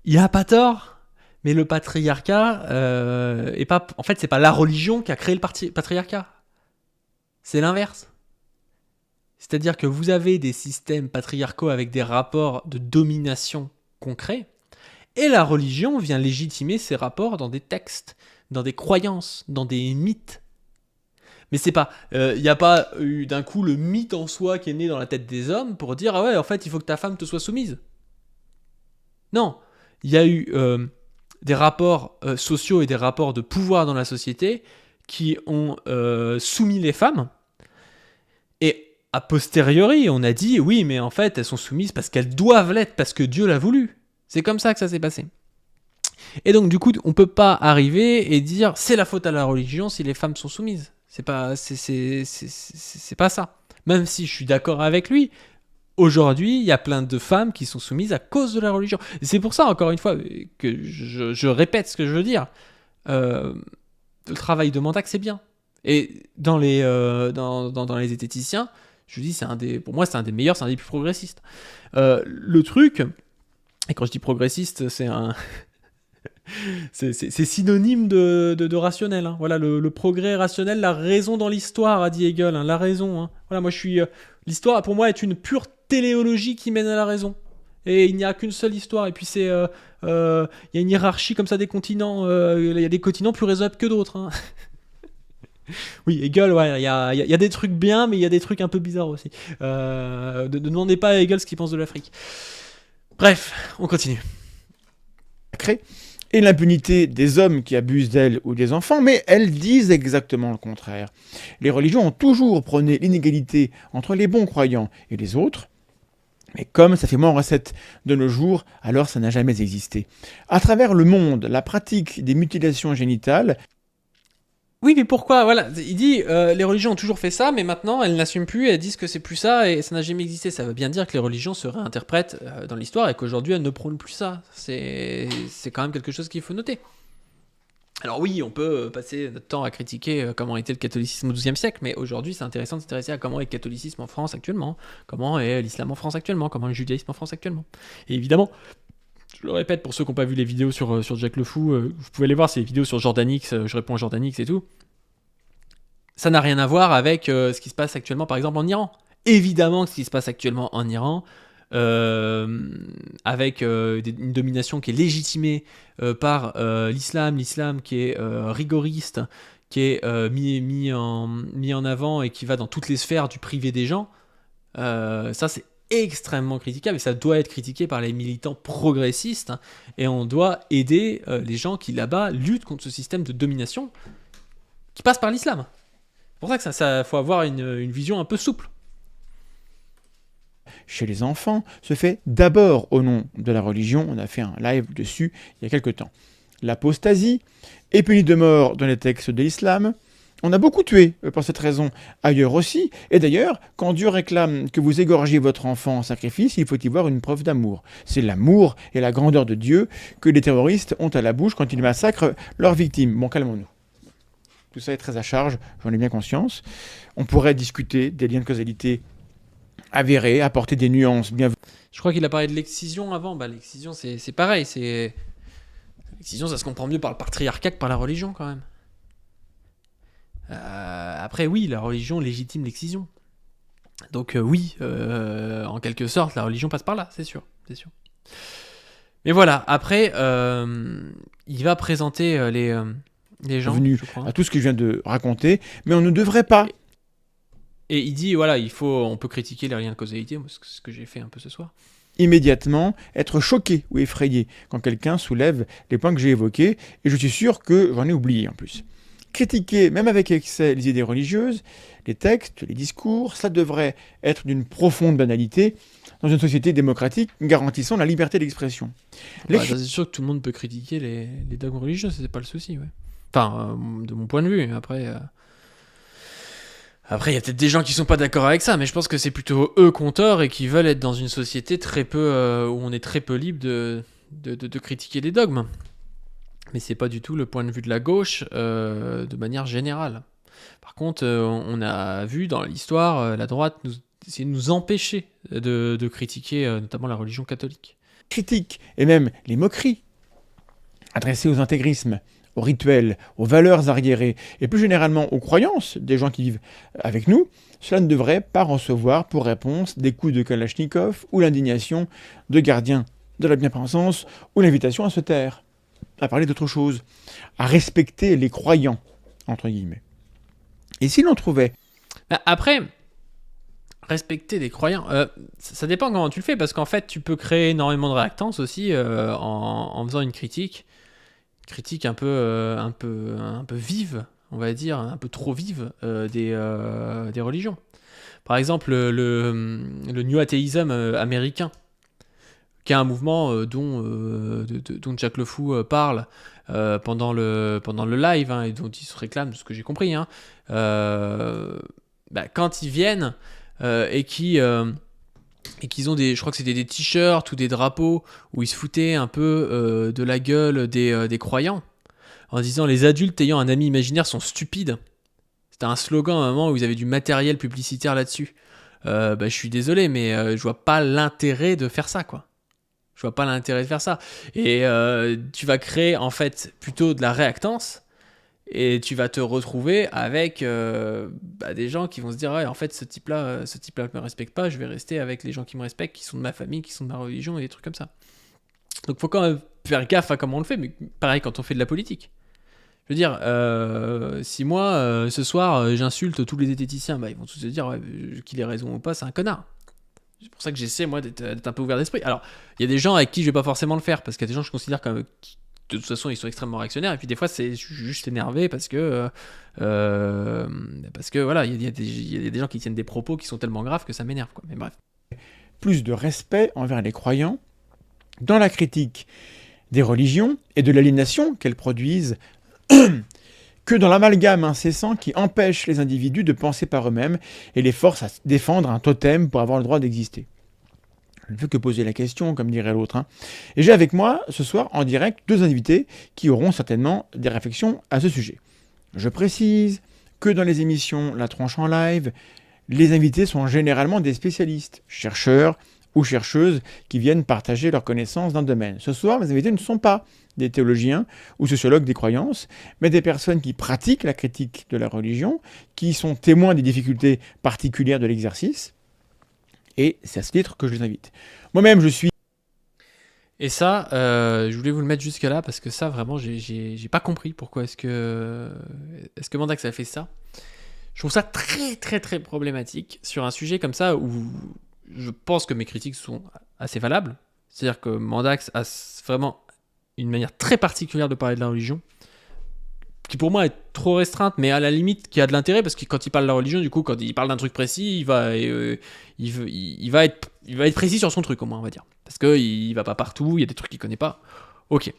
il a pas tort, mais le patriarcat est pas... En fait, c'est pas la religion qui a créé le patriarcat. C'est l'inverse. C'est-à-dire que vous avez des systèmes patriarcaux avec des rapports de domination concrets, et la religion vient légitimer ces rapports dans des textes, dans des croyances, dans des mythes. Mais c'est pas, il n'y a pas eu d'un coup le mythe en soi qui est né dans la tête des hommes pour dire ah ouais en fait il faut que ta femme te soit soumise. Non, il y a eu des rapports sociaux et des rapports de pouvoir dans la société qui ont soumis les femmes. Et a posteriori on a dit oui mais en fait elles sont soumises parce qu'elles doivent l'être parce que Dieu l'a voulu. C'est comme ça que ça s'est passé. Et donc du coup on peut pas arriver et dire c'est la faute à la religion si les femmes sont soumises. C'est pas ça. Même si je suis d'accord avec lui, aujourd'hui, il y a plein de femmes qui sont soumises à cause de la religion. Et c'est pour ça, encore une fois, que je répète ce que je veux dire. Le travail de Mandax, c'est bien. Et dans les zététiciens, je dis, pour moi, c'est un des meilleurs, c'est un des plus progressistes. Le truc, et quand je dis progressiste, c'est un... C'est synonyme de rationnel. Hein. Voilà, le progrès rationnel, la raison dans l'histoire, a dit Hegel. Hein, la raison. Hein. Voilà, moi je suis. L'histoire, pour moi, est une pure téléologie qui mène à la raison. Et il n'y a qu'une seule histoire. Et puis il y a une hiérarchie comme ça des continents. Il y a des continents plus raisonnables que d'autres. Hein. Oui, Hegel, ouais, il y a des trucs bien, mais il y a des trucs un peu bizarres aussi. Ne demandez pas à Hegel ce qu'il pense de l'Afrique. Bref, on continue. Et l'impunité des hommes qui abusent d'elles ou des enfants, mais elles disent exactement le contraire. Les religions ont toujours prôné l'inégalité entre les bons croyants et les autres, mais comme ça fait moins recette de nos jours, alors ça n'a jamais existé. À travers le monde, la pratique des mutilations génitales. Oui, mais pourquoi? Voilà, il dit les religions ont toujours fait ça, mais maintenant elles n'assument plus, elles disent que c'est plus ça et ça n'a jamais existé. Ça veut bien dire que les religions se réinterprètent dans l'histoire et qu'aujourd'hui elles ne prônent plus ça. C'est quand même quelque chose qu'il faut noter. Alors oui, on peut passer notre temps à critiquer comment était le catholicisme au XIIe siècle, mais aujourd'hui c'est intéressant de s'intéresser à comment est le catholicisme en France actuellement, comment est l'islam en France actuellement, comment est le judaïsme en France actuellement. Et évidemment, je le répète, pour ceux qui n'ont pas vu les vidéos sur Jack le Fou, vous pouvez aller voir ces vidéos sur Jordanix, je réponds à Jordanix et tout. Ça n'a rien à voir avec ce qui se passe actuellement, par exemple, en Iran. Évidemment que ce qui se passe actuellement en Iran, avec une domination qui est légitimée par l'islam qui est rigoriste, qui est mis en avant et qui va dans toutes les sphères du privé des gens, ça c'est extrêmement critiquable et ça doit être critiqué par les militants progressistes, hein, et on doit aider les gens qui là-bas luttent contre ce système de domination qui passe par l'islam. C'est pour ça que ça faut avoir une vision un peu souple. Chez les enfants se fait d'abord au nom de la religion. On a fait un live dessus il y a quelque temps. L'apostasie est punie de mort dans les textes de l'islam. On a beaucoup tué pour cette raison ailleurs aussi. Et d'ailleurs, quand Dieu réclame que vous égorgiez votre enfant en sacrifice, il faut y voir une preuve d'amour. C'est l'amour et la grandeur de Dieu que les terroristes ont à la bouche quand ils massacrent leurs victimes. Bon, calmons-nous. Tout ça est très à charge, j'en ai bien conscience. On pourrait discuter des liens de causalité avérés, apporter des nuances bien. Je crois qu'il a parlé de l'excision avant. Bah, l'excision, c'est pareil. L'excision, ça se comprend mieux par le patriarcat que par la religion, quand même. Après, oui, la religion légitime l'excision. Donc, oui, en quelque sorte, la religion passe par là, c'est sûr. Mais voilà, après, il va présenter les gens, je crois, à tout ce que je viens de raconter, mais on ne devrait pas. Et il dit, voilà, on peut critiquer les liens de causalité, moi, c'est ce que j'ai fait un peu ce soir. Immédiatement être choqué ou effrayé quand quelqu'un soulève les points que j'ai évoqués, et je suis sûr que j'en ai oublié en plus. Critiquer, même avec excès, les idées religieuses, les textes, les discours, ça devrait être d'une profonde banalité dans une société démocratique garantissant la liberté d'expression. C'est sûr que tout le monde peut critiquer les dogmes religieux, c'est pas le souci, ouais. Enfin, de mon point de vue, après, il y a peut-être des gens qui sont pas d'accord avec ça, mais je pense que c'est plutôt eux qui ont tort et qui veulent être dans une société très peu, où on est très peu libre de critiquer les dogmes. Mais c'est pas du tout le point de vue de la gauche de manière générale. Par contre, on a vu dans l'histoire la droite essayer de nous empêcher de critiquer notamment la religion catholique. Critiques et même les moqueries adressées aux intégrismes, aux rituels, aux valeurs arriérées et plus généralement aux croyances des gens qui vivent avec nous, cela ne devrait pas recevoir pour réponse des coups de Kalachnikov ou l'indignation de gardiens de la bien-pensance ou l'invitation à se taire, à parler d'autre chose, à respecter les croyants, entre guillemets. Et si l'on trouvait... Après, respecter des croyants, ça dépend comment tu le fais, parce qu'en fait, tu peux créer énormément de réactance aussi en faisant une critique un peu vive, on va dire, un peu trop vive des religions. Par exemple, le New Atheism américain, qui est un mouvement dont Jack le Fou parle pendant le live, hein, et dont il se réclame, de ce que j'ai compris, hein, quand ils viennent et qu'ils ont je crois que c'était des t-shirts ou des drapeaux où ils se foutaient un peu de la gueule des croyants, en disant les adultes ayant un ami imaginaire sont stupides. C'était un slogan à un moment où ils avaient du matériel publicitaire là-dessus. Je suis désolé, mais je vois pas l'intérêt de faire ça, quoi. Je vois pas l'intérêt de faire ça. Et tu vas créer en fait plutôt de la réactance. Et tu vas te retrouver avec des gens qui vont se dire ouais, en fait ce type-là me respecte pas, je vais rester avec les gens qui me respectent, qui sont de ma famille, qui sont de ma religion et des trucs comme ça. Donc faut quand même faire gaffe à comment on le fait, mais pareil quand on fait de la politique. Je veux dire, si moi ce soir j'insulte tous les zététiciens, ils vont tous se dire ouais, qu'il ait raison ou pas, c'est un connard. C'est pour ça que j'essaie moi d'être un peu ouvert d'esprit. Alors il y a des gens avec qui je vais pas forcément le faire, parce qu'il y a des gens que je considère comme de toute façon ils sont extrêmement réactionnaires, et puis des fois je suis juste énervé parce que voilà, il y a des gens qui tiennent des propos qui sont tellement graves que ça m'énerve, quoi. Mais bref. Plus de respect envers les croyants dans la critique des religions et de l'aliénation qu'elles produisent que dans l'amalgame incessant qui empêche les individus de penser par eux-mêmes et les force à défendre un totem pour avoir le droit d'exister. Je ne fais que poser la question, comme dirait l'autre. Et j'ai avec moi, ce soir, en direct, 2 invités qui auront certainement des réflexions à ce sujet. Je précise que dans les émissions La Tronche en live, les invités sont généralement des spécialistes, chercheurs ou chercheuses qui viennent partager leurs connaissances d'un domaine. Ce soir, mes invités ne sont pas des théologiens ou sociologues des croyances, mais des personnes qui pratiquent la critique de la religion, qui sont témoins des difficultés particulières de l'exercice, et c'est à ce titre que je les invite. Moi-même, je suis... Et ça, je voulais vous le mettre jusque là parce que ça, vraiment, j'ai pas compris pourquoi est-ce que Mandax a fait ça. Je trouve ça très très très problématique sur un sujet comme ça où je pense que mes critiques sont assez valables. C'est-à-dire que Mandax a vraiment une manière très particulière de parler de la religion, qui pour moi est trop restreinte, mais à la limite qui a de l'intérêt, parce que quand il parle de la religion, du coup, quand il parle d'un truc précis, il va être précis sur son truc, au moins, on va dire. Parce qu'il va pas partout, il y a des trucs qu'il connaît pas. Ok.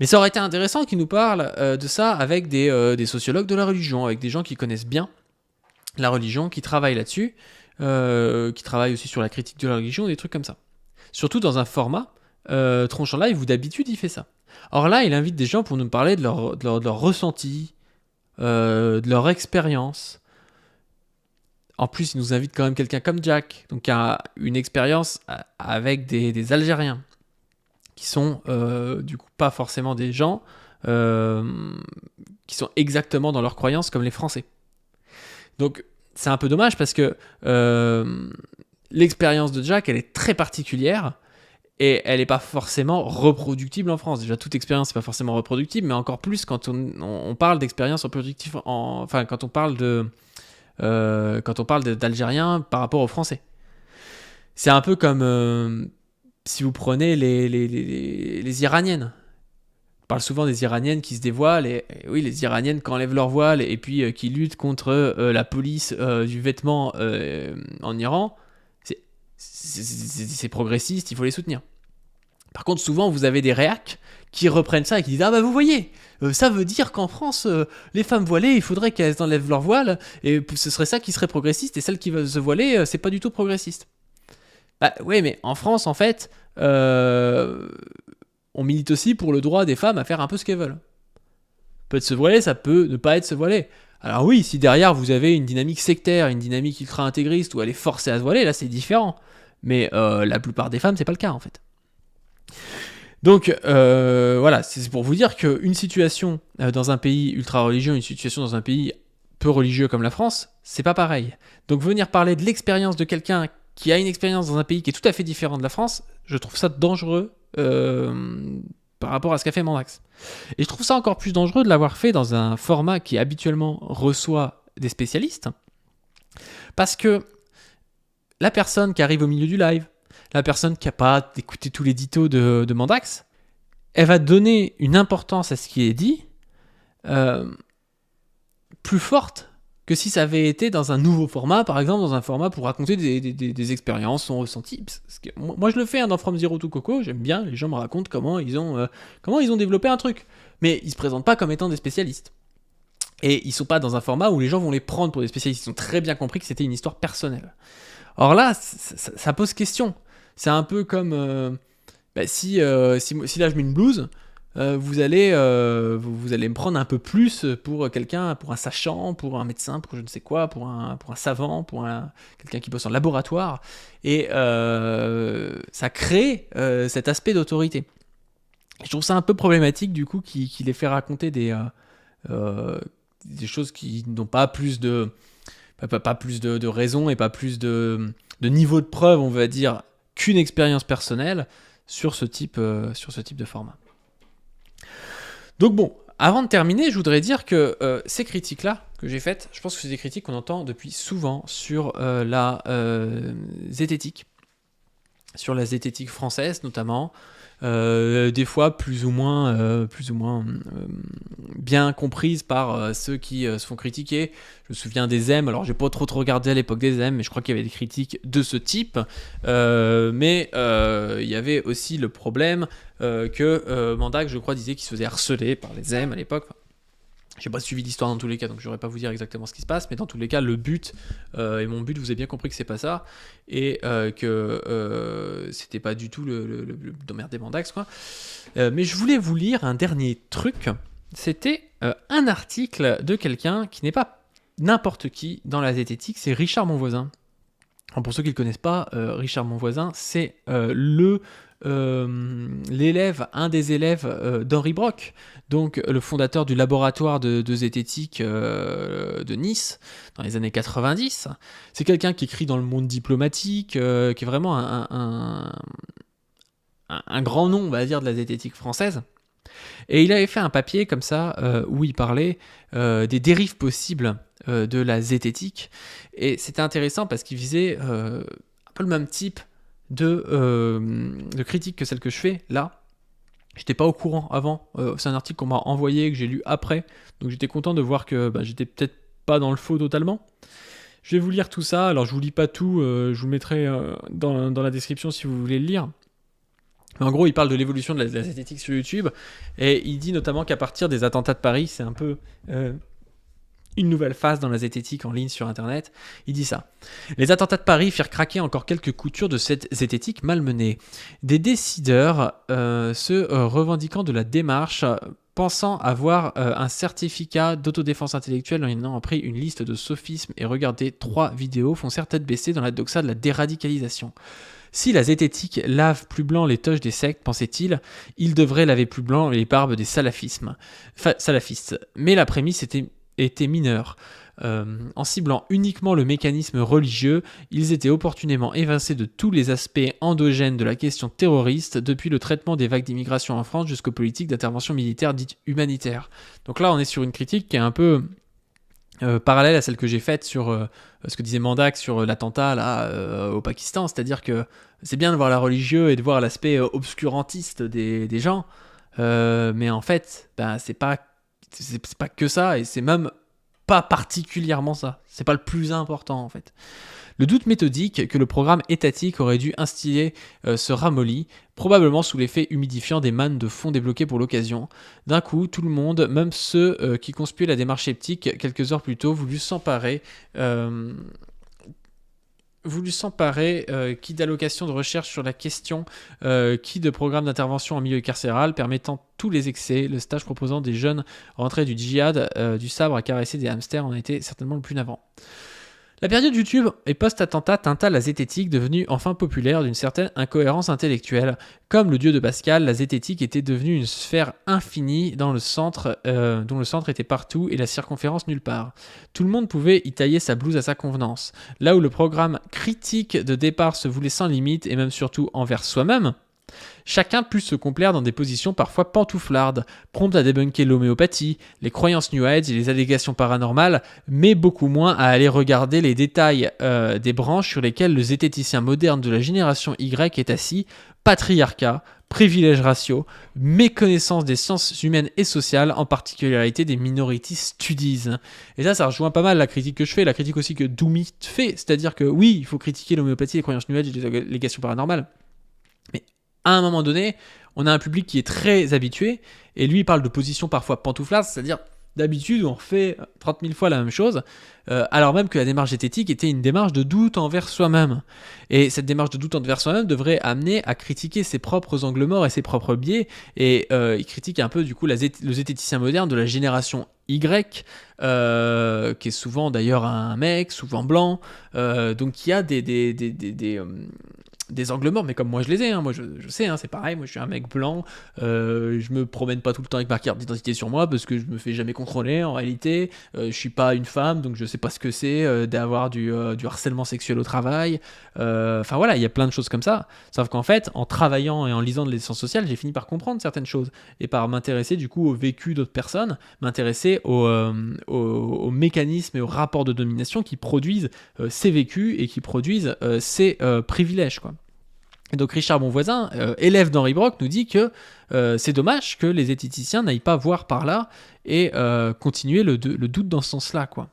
Mais ça aurait été intéressant qu'il nous parle de ça avec des sociologues de la religion, avec des gens qui connaissent bien la religion, qui travaillent là-dessus, qui travaillent aussi sur la critique de la religion, des trucs comme ça. Surtout dans un format Tronche en live où d'habitude il fait ça. Or là, il invite des gens pour nous parler de leur ressenti, de leur expérience. En plus, il nous invite quand même quelqu'un comme Jack, donc qui a une expérience avec des Algériens, qui sont du coup pas forcément des gens qui sont exactement dans leurs croyances comme les Français. Donc c'est un peu dommage parce que l'expérience de Jack, elle est très particulière. Et elle n'est pas forcément reproductible en France. Déjà, toute expérience n'est pas forcément reproductible, mais encore plus quand on parle d'expérience reproductive, enfin, quand on parle d'Algériens par rapport aux Français. C'est un peu comme si vous prenez les Iraniennes. On parle souvent des Iraniennes qui se dévoilent, et oui, les Iraniennes qui enlèvent leur voile et puis qui luttent contre la police du vêtement en Iran. C'est progressiste, il faut les soutenir. Par contre, souvent, vous avez des réacs qui reprennent ça et qui disent « Ah bah vous voyez, ça veut dire qu'en France, les femmes voilées, il faudrait qu'elles enlèvent leur voile, et ce serait ça qui serait progressiste, et celles qui veulent se voiler, c'est pas du tout progressiste. » Bah oui, mais en France, en fait, on milite aussi pour le droit des femmes à faire un peu ce qu'elles veulent. Peut être se voiler, ça peut ne pas être se voiler. Alors oui, si derrière vous avez une dynamique sectaire, une dynamique ultra-intégriste où elle est forcée à se voiler, là c'est différent. Mais la plupart des femmes, c'est pas le cas en fait. Donc voilà, c'est pour vous dire qu'une situation dans un pays ultra-religieux, une situation dans un pays peu religieux comme la France, c'est pas pareil. Donc venir parler de l'expérience de quelqu'un qui a une expérience dans un pays qui est tout à fait différent de la France, je trouve ça dangereux par rapport à ce qu'a fait Mandax. Et je trouve ça encore plus dangereux de l'avoir fait dans un format qui habituellement reçoit des spécialistes, parce que la personne qui arrive au milieu du live, la personne qui n'a pas écouté tout l'édito de Mandax, elle va donner une importance à ce qui est dit plus forte que si ça avait été dans un nouveau format, par exemple dans un format pour raconter des expériences, son ressenti. Moi je le fais dans From Zero to Coco, j'aime bien, les gens me racontent comment ils ont développé un truc. Mais ils se présentent pas comme étant des spécialistes. Et ils sont pas dans un format où les gens vont les prendre pour des spécialistes. Ils ont très bien compris que c'était une histoire personnelle. Or là, ça pose question. C'est un peu comme si là je mets une blouse, vous allez me prendre un peu plus pour quelqu'un, pour un sachant, pour un médecin, pour je ne sais quoi, pour un savant, pour quelqu'un qui bosse en laboratoire. Et ça crée cet aspect d'autorité. Je trouve ça un peu problématique du coup qui les fait raconter des choses qui n'ont pas plus de raison et pas plus de niveau de preuve, on va dire, qu'une expérience personnelle sur ce type de format. Donc bon, avant de terminer, je voudrais dire que ces critiques-là que j'ai faites, je pense que c'est des critiques qu'on entend depuis souvent sur la zététique, sur la zététique française notamment, des fois plus ou moins bien comprises par ceux qui se font critiquer. Je me souviens des EM, alors j'ai pas trop regardé à l'époque des EM, mais je crois qu'il y avait des critiques de ce type, mais il y avait aussi le problème que Mandak, je crois, disait qu'il se faisait harceler par les EM à l'époque. J'ai pas suivi l'histoire dans tous les cas, donc je n'aurais pas vous dire exactement ce qui se passe, mais dans tous les cas, le but, et mon but, vous avez bien compris que c'est pas ça, et que c'était pas du tout le d'emmerder Mandax, quoi. Mais je voulais vous lire un dernier truc, c'était un article de quelqu'un qui n'est pas n'importe qui dans la zététique, c'est Richard Monvoisin. Alors pour ceux qui ne le connaissent pas, Richard Monvoisin, c'est un des élèves d'Henri Brock, donc le fondateur du laboratoire de zététique de Nice dans les années 90. C'est quelqu'un qui écrit dans le monde diplomatique, qui est vraiment un grand nom, on va dire, de la zététique française. Et il avait fait un papier comme ça où il parlait des dérives possibles de la zététique. Et c'était intéressant parce qu'il visait un peu le même type de critique que celle que je fais là. J'étais pas au courant avant. C'est un article qu'on m'a envoyé, que j'ai lu après. Donc j'étais content de voir que j'étais peut-être pas dans le faux totalement. Je vais vous lire tout ça. Alors je vous lis pas tout. Je vous le mettrai dans la description si vous voulez le lire. Mais en gros, il parle de l'évolution de la zététique sur YouTube. Et il dit notamment qu'à partir des attentats de Paris, c'est un peu une nouvelle phase dans la zététique en ligne sur Internet. Il dit ça. Les attentats de Paris firent craquer encore quelques coutures de cette zététique malmenée. Des décideurs se revendiquant de la démarche, pensant avoir un certificat d'autodéfense intellectuelle en ayant pris une liste de sophismes et regardé 3 vidéos, foncèrent tête baissée dans la doxa de la déradicalisation. Si la zététique lave plus blanc les toches des sectes, pensait-il, il devrait laver plus blanc les barbes des salafistes. Mais la prémisse était mineure. En ciblant uniquement le mécanisme religieux, ils étaient opportunément évincés de tous les aspects endogènes de la question terroriste, depuis le traitement des vagues d'immigration en France jusqu'aux politiques d'intervention militaire dites humanitaires. Donc là, on est sur une critique qui est un peu parallèle à celle que j'ai faite sur ce que disait Mandak sur l'attentat là, au Pakistan, c'est-à-dire que c'est bien de voir la religieux et de voir l'aspect obscurantiste des gens, mais en fait, c'est pas que ça, et c'est même pas particulièrement ça. C'est pas le plus important en fait. Le doute méthodique que le programme étatique aurait dû instiller se ramollit, probablement sous l'effet humidifiant des mannes de fond débloquées pour l'occasion. D'un coup, tout le monde, même ceux qui conspuaient la démarche sceptique quelques heures plus tôt, voulut s'emparer qui d'allocation de recherche sur la question, qui de programme d'intervention en milieu carcéral permettant tous les excès, le stage proposant des jeunes rentrés du djihad, du sabre à caresser des hamsters en était certainement le plus navrant. La période YouTube et post-attentat teinta la zététique, devenue enfin populaire d'une certaine incohérence intellectuelle. Comme le dieu de Pascal, la zététique était devenue une sphère infinie dont le centre était partout et la circonférence nulle part. Tout le monde pouvait y tailler sa blouse à sa convenance. Là où le programme critique de départ se voulait sans limite et même surtout envers soi-même, chacun put se complaire dans des positions parfois pantouflardes, promptes à débunker l'homéopathie, les croyances New Age et les allégations paranormales, mais beaucoup moins à aller regarder les détails des branches sur lesquelles le zététicien moderne de la génération Y est assis: patriarcat, privilège ratio, méconnaissance des sciences humaines et sociales, en particularité des minority studies. Et ça rejoint pas mal la critique que je fais, la critique aussi que Doumi fait, c'est-à-dire que oui, il faut critiquer l'homéopathie, les croyances New Age et les allégations paranormales, mais à un moment donné, on a un public qui est très habitué, et lui il parle de position parfois pantouflarde, c'est-à-dire d'habitude où on refait 30 000 fois la même chose, alors même que la démarche zététique était une démarche de doute envers soi-même. Et cette démarche de doute envers soi-même devrait amener à critiquer ses propres angles morts et ses propres biais, et il critique un peu du coup le zététicien moderne de la génération Y, qui est souvent d'ailleurs un mec, souvent blanc, donc qui a des angles morts, mais comme moi je les ai, moi je sais, c'est pareil, moi je suis un mec blanc, je me promène pas tout le temps avec ma carte d'identité sur moi parce que je me fais jamais contrôler en réalité, je suis pas une femme donc je sais pas ce que c'est d'avoir du harcèlement sexuel au travail, enfin voilà, il y a plein de choses comme ça, sauf qu'en fait en travaillant et en lisant de les sciences sociales j'ai fini par comprendre certaines choses et par m'intéresser du coup au vécu d'autres personnes, m'intéresser aux mécanismes et aux rapports de domination qui produisent ces vécus et qui produisent ces privilèges quoi. Et donc Richard Bonvoisin, élève d'Henri Brock, nous dit que c'est dommage que les zététiciens n'aillent pas voir par là et continuer le doute dans ce sens-là, quoi.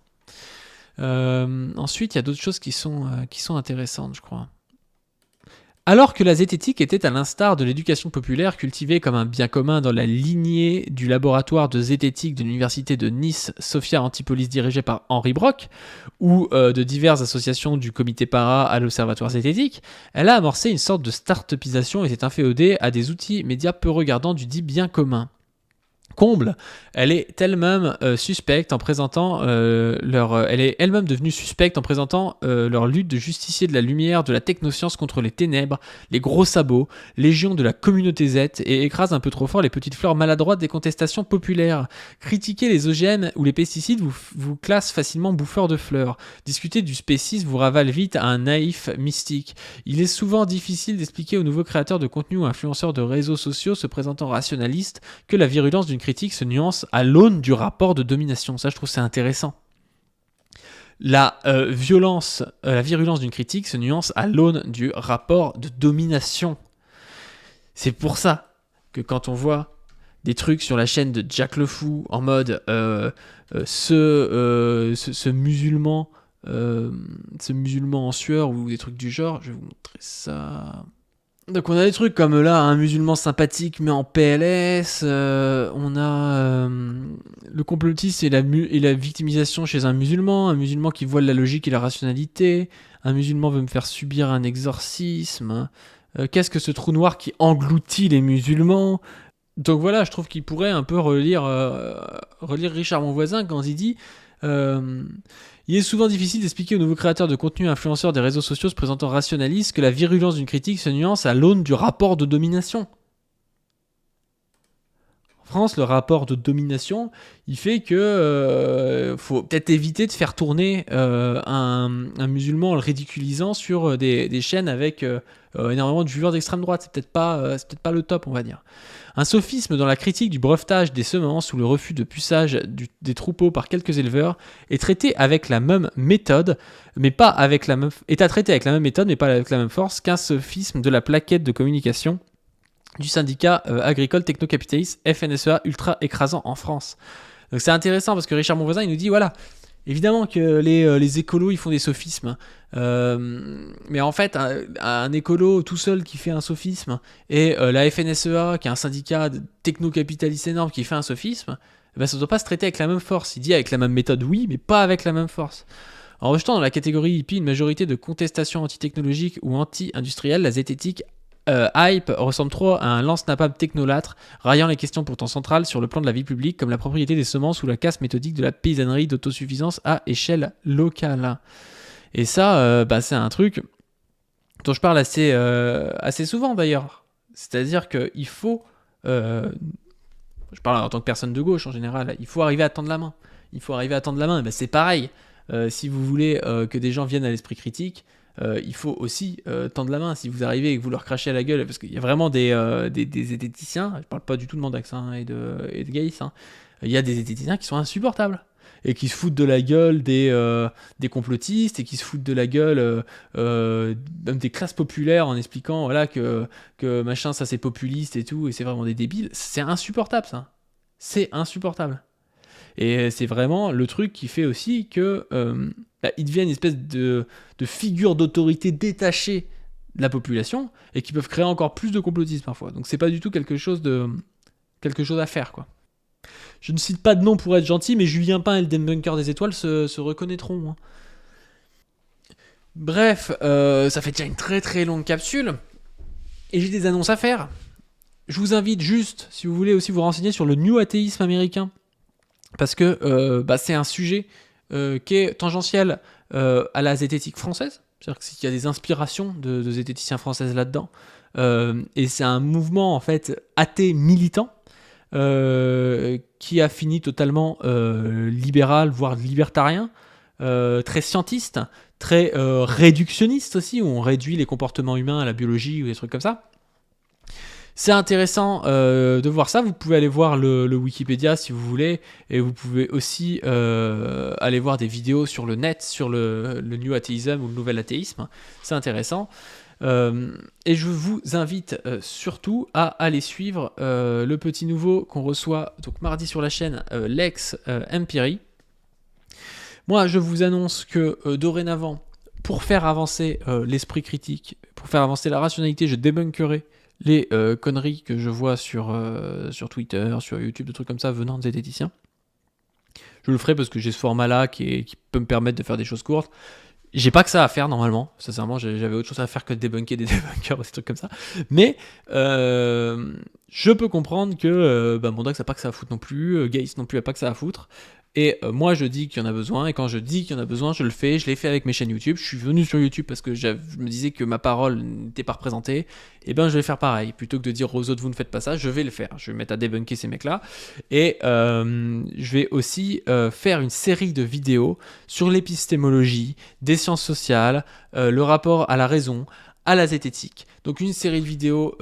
Ensuite, il y a d'autres choses qui sont intéressantes, je crois. Alors que la zététique était à l'instar de l'éducation populaire cultivée comme un bien commun dans la lignée du laboratoire de zététique de l'université de Nice, Sophia Antipolis dirigé par Henri Brock, ou de diverses associations du comité para à l'observatoire zététique, elle a amorcé une sorte de start-upisation et s'est inféodée à des outils médias peu regardants du dit bien commun. Comble, elle est elle-même suspecte en présentant elle est elle-même devenue suspecte en présentant leur lutte de justicier de la lumière, de la technoscience contre les ténèbres, les gros sabots, légion de la communauté Z et écrase un peu trop fort les petites fleurs maladroites des contestations populaires. Critiquer les OGM ou les pesticides vous classe facilement bouffeur de fleurs. Discuter du spécisme vous ravale vite à un naïf mystique. Il est souvent difficile d'expliquer aux nouveaux créateurs de contenu ou influenceurs de réseaux sociaux se présentant rationalistes que la virulence d'une critique se nuance à l'aune du rapport de domination. Ça, je trouve c'est intéressant. La virulence d'une critique se nuance à l'aune du rapport de domination. C'est pour ça que quand on voit des trucs sur la chaîne de Jack le Fou en mode ce musulman en sueur ou des trucs du genre, je vais vous montrer ça. Donc on a des trucs comme là, un musulman sympathique mais en PLS, on a le complotisme et la victimisation chez un musulman qui voile la logique et la rationalité, un musulman veut me faire subir un exorcisme, qu'est-ce que ce trou noir qui engloutit les musulmans? Donc voilà, je trouve qu'il pourrait un peu relire Richard Bonvoisin quand il dit il est souvent difficile d'expliquer aux nouveaux créateurs de contenu influenceurs des réseaux sociaux se présentant rationalistes que la virulence d'une critique se nuance à l'aune du rapport de domination. En France, le rapport de domination, il fait que faut peut-être éviter de faire tourner un musulman en le ridiculisant sur des chaînes avec énormément de viewers d'extrême droite. C'est peut-être pas le top, on va dire. Un sophisme dans la critique du brevetage des semences ou le refus de puçage des troupeaux par quelques éleveurs est traité avec la même méthode, mais pas avec la même force qu'un sophisme de la plaquette de communication du syndicat agricole technocapitaliste FNSEA ultra écrasant en France. Donc c'est intéressant parce que Richard Bonvoisin il nous dit voilà, évidemment que les écolos ils font des sophismes, mais en fait un écolo tout seul qui fait un sophisme et la FNSEA qui est un syndicat technocapitaliste énorme qui fait un sophisme, ben, ça ne doit pas se traiter avec la même force. Il dit avec la même méthode oui, mais pas avec la même force. En rejetant dans la catégorie hippie une majorité de contestations anti-technologiques ou anti-industrielles, la zététique hype ressemble trop à un lance-napalm technolâtre, raillant les questions pourtant centrales sur le plan de la vie publique, comme la propriété des semences ou la casse méthodique de la paysannerie d'autosuffisance à échelle locale. Et ça, c'est un truc dont je parle assez souvent d'ailleurs. C'est-à-dire qu'il faut... je parle en tant que personne de gauche en général, il faut arriver à tendre la main. Et ben, c'est pareil. Si vous voulez que des gens viennent à l'esprit critique, il faut aussi tendre la main. Si vous arrivez et que vous leur crachez à la gueule, parce qu'il y a vraiment des zététiciens, je parle pas du tout de Mandax et de Gaïs, il y a des zététiciens qui sont insupportables et qui se foutent de la gueule des complotistes et qui se foutent de la gueule même des classes populaires en expliquant voilà, que machin ça c'est populiste et tout et c'est vraiment des débiles. C'est insupportable ça. C'est insupportable. Et c'est vraiment le truc qui fait aussi que ils deviennent une espèce de figure d'autorité détachée de la population et qui peuvent créer encore plus de complotisme parfois. Donc c'est pas du tout quelque chose à faire, quoi. Je ne cite pas de nom pour être gentil, mais Julien Pain et le débunker des étoiles se reconnaîtront. Hein. Bref, ça fait déjà une très très longue capsule. Et j'ai des annonces à faire. Je vous invite juste, si vous voulez aussi vous renseigner sur le New Athéisme américain. Parce que c'est un sujet qui est tangentiel à la zététique française. C'est-à-dire qu'il y a des inspirations de zététiciens françaises là-dedans. Et c'est un mouvement en fait athée militant qui a fini totalement libéral, voire libertarien, très scientiste, très réductionniste aussi, où on réduit les comportements humains à la biologie ou des trucs comme ça. C'est intéressant de voir ça. Vous pouvez aller voir le Wikipédia si vous voulez, et vous pouvez aussi aller voir des vidéos sur le net, sur le New Atheism ou le Nouvel Athéisme. C'est intéressant. Et je vous invite surtout à aller suivre le petit nouveau qu'on reçoit donc mardi sur la chaîne, Lex Empiri. Moi, je vous annonce que dorénavant, pour faire avancer l'esprit critique, pour faire avancer la rationalité, je débunkerai les conneries que je vois sur Twitter, sur YouTube, des trucs comme ça venant de zététiciens. Je le ferai parce que j'ai ce format-là qui peut me permettre de faire des choses courtes. J'ai pas que ça à faire normalement, sincèrement, j'avais autre chose à faire que de débunker des débunkers, des trucs comme ça. Mais je peux comprendre que Mondax n'a pas que ça à foutre non plus, Gaïs non plus n'a pas que ça à foutre. Et moi je dis qu'il y en a besoin, et quand je dis qu'il y en a besoin, je le fais, je l'ai fait avec mes chaînes YouTube. Je suis venu sur YouTube parce que je me disais que ma parole n'était pas représentée. Et ben je vais faire pareil, plutôt que de dire aux autres vous ne faites pas ça, je vais le faire. Je vais me mettre à débunker ces mecs-là. Et je vais aussi faire une série de vidéos sur l'épistémologie, des sciences sociales, le rapport à la raison, à la zététique. Donc une série de vidéos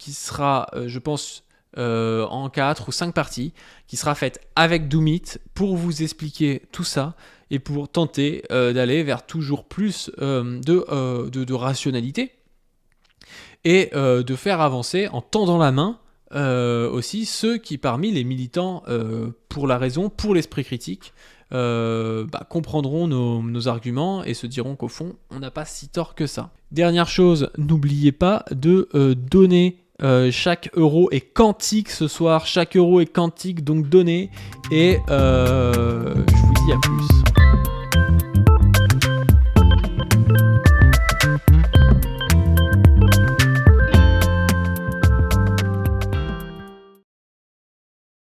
qui sera, je pense, en 4 ou 5 parties, qui sera faite avec Doomit pour vous expliquer tout ça et pour tenter d'aller vers toujours plus de rationalité et de faire avancer en tendant la main aussi ceux qui parmi les militants pour la raison, pour l'esprit critique, comprendront nos arguments et se diront qu'au fond on n'a pas si tort que ça. Dernière chose, n'oubliez pas de donner. Chaque euro est quantique ce soir, chaque euro est quantique, donc donnez, et je vous dis à plus.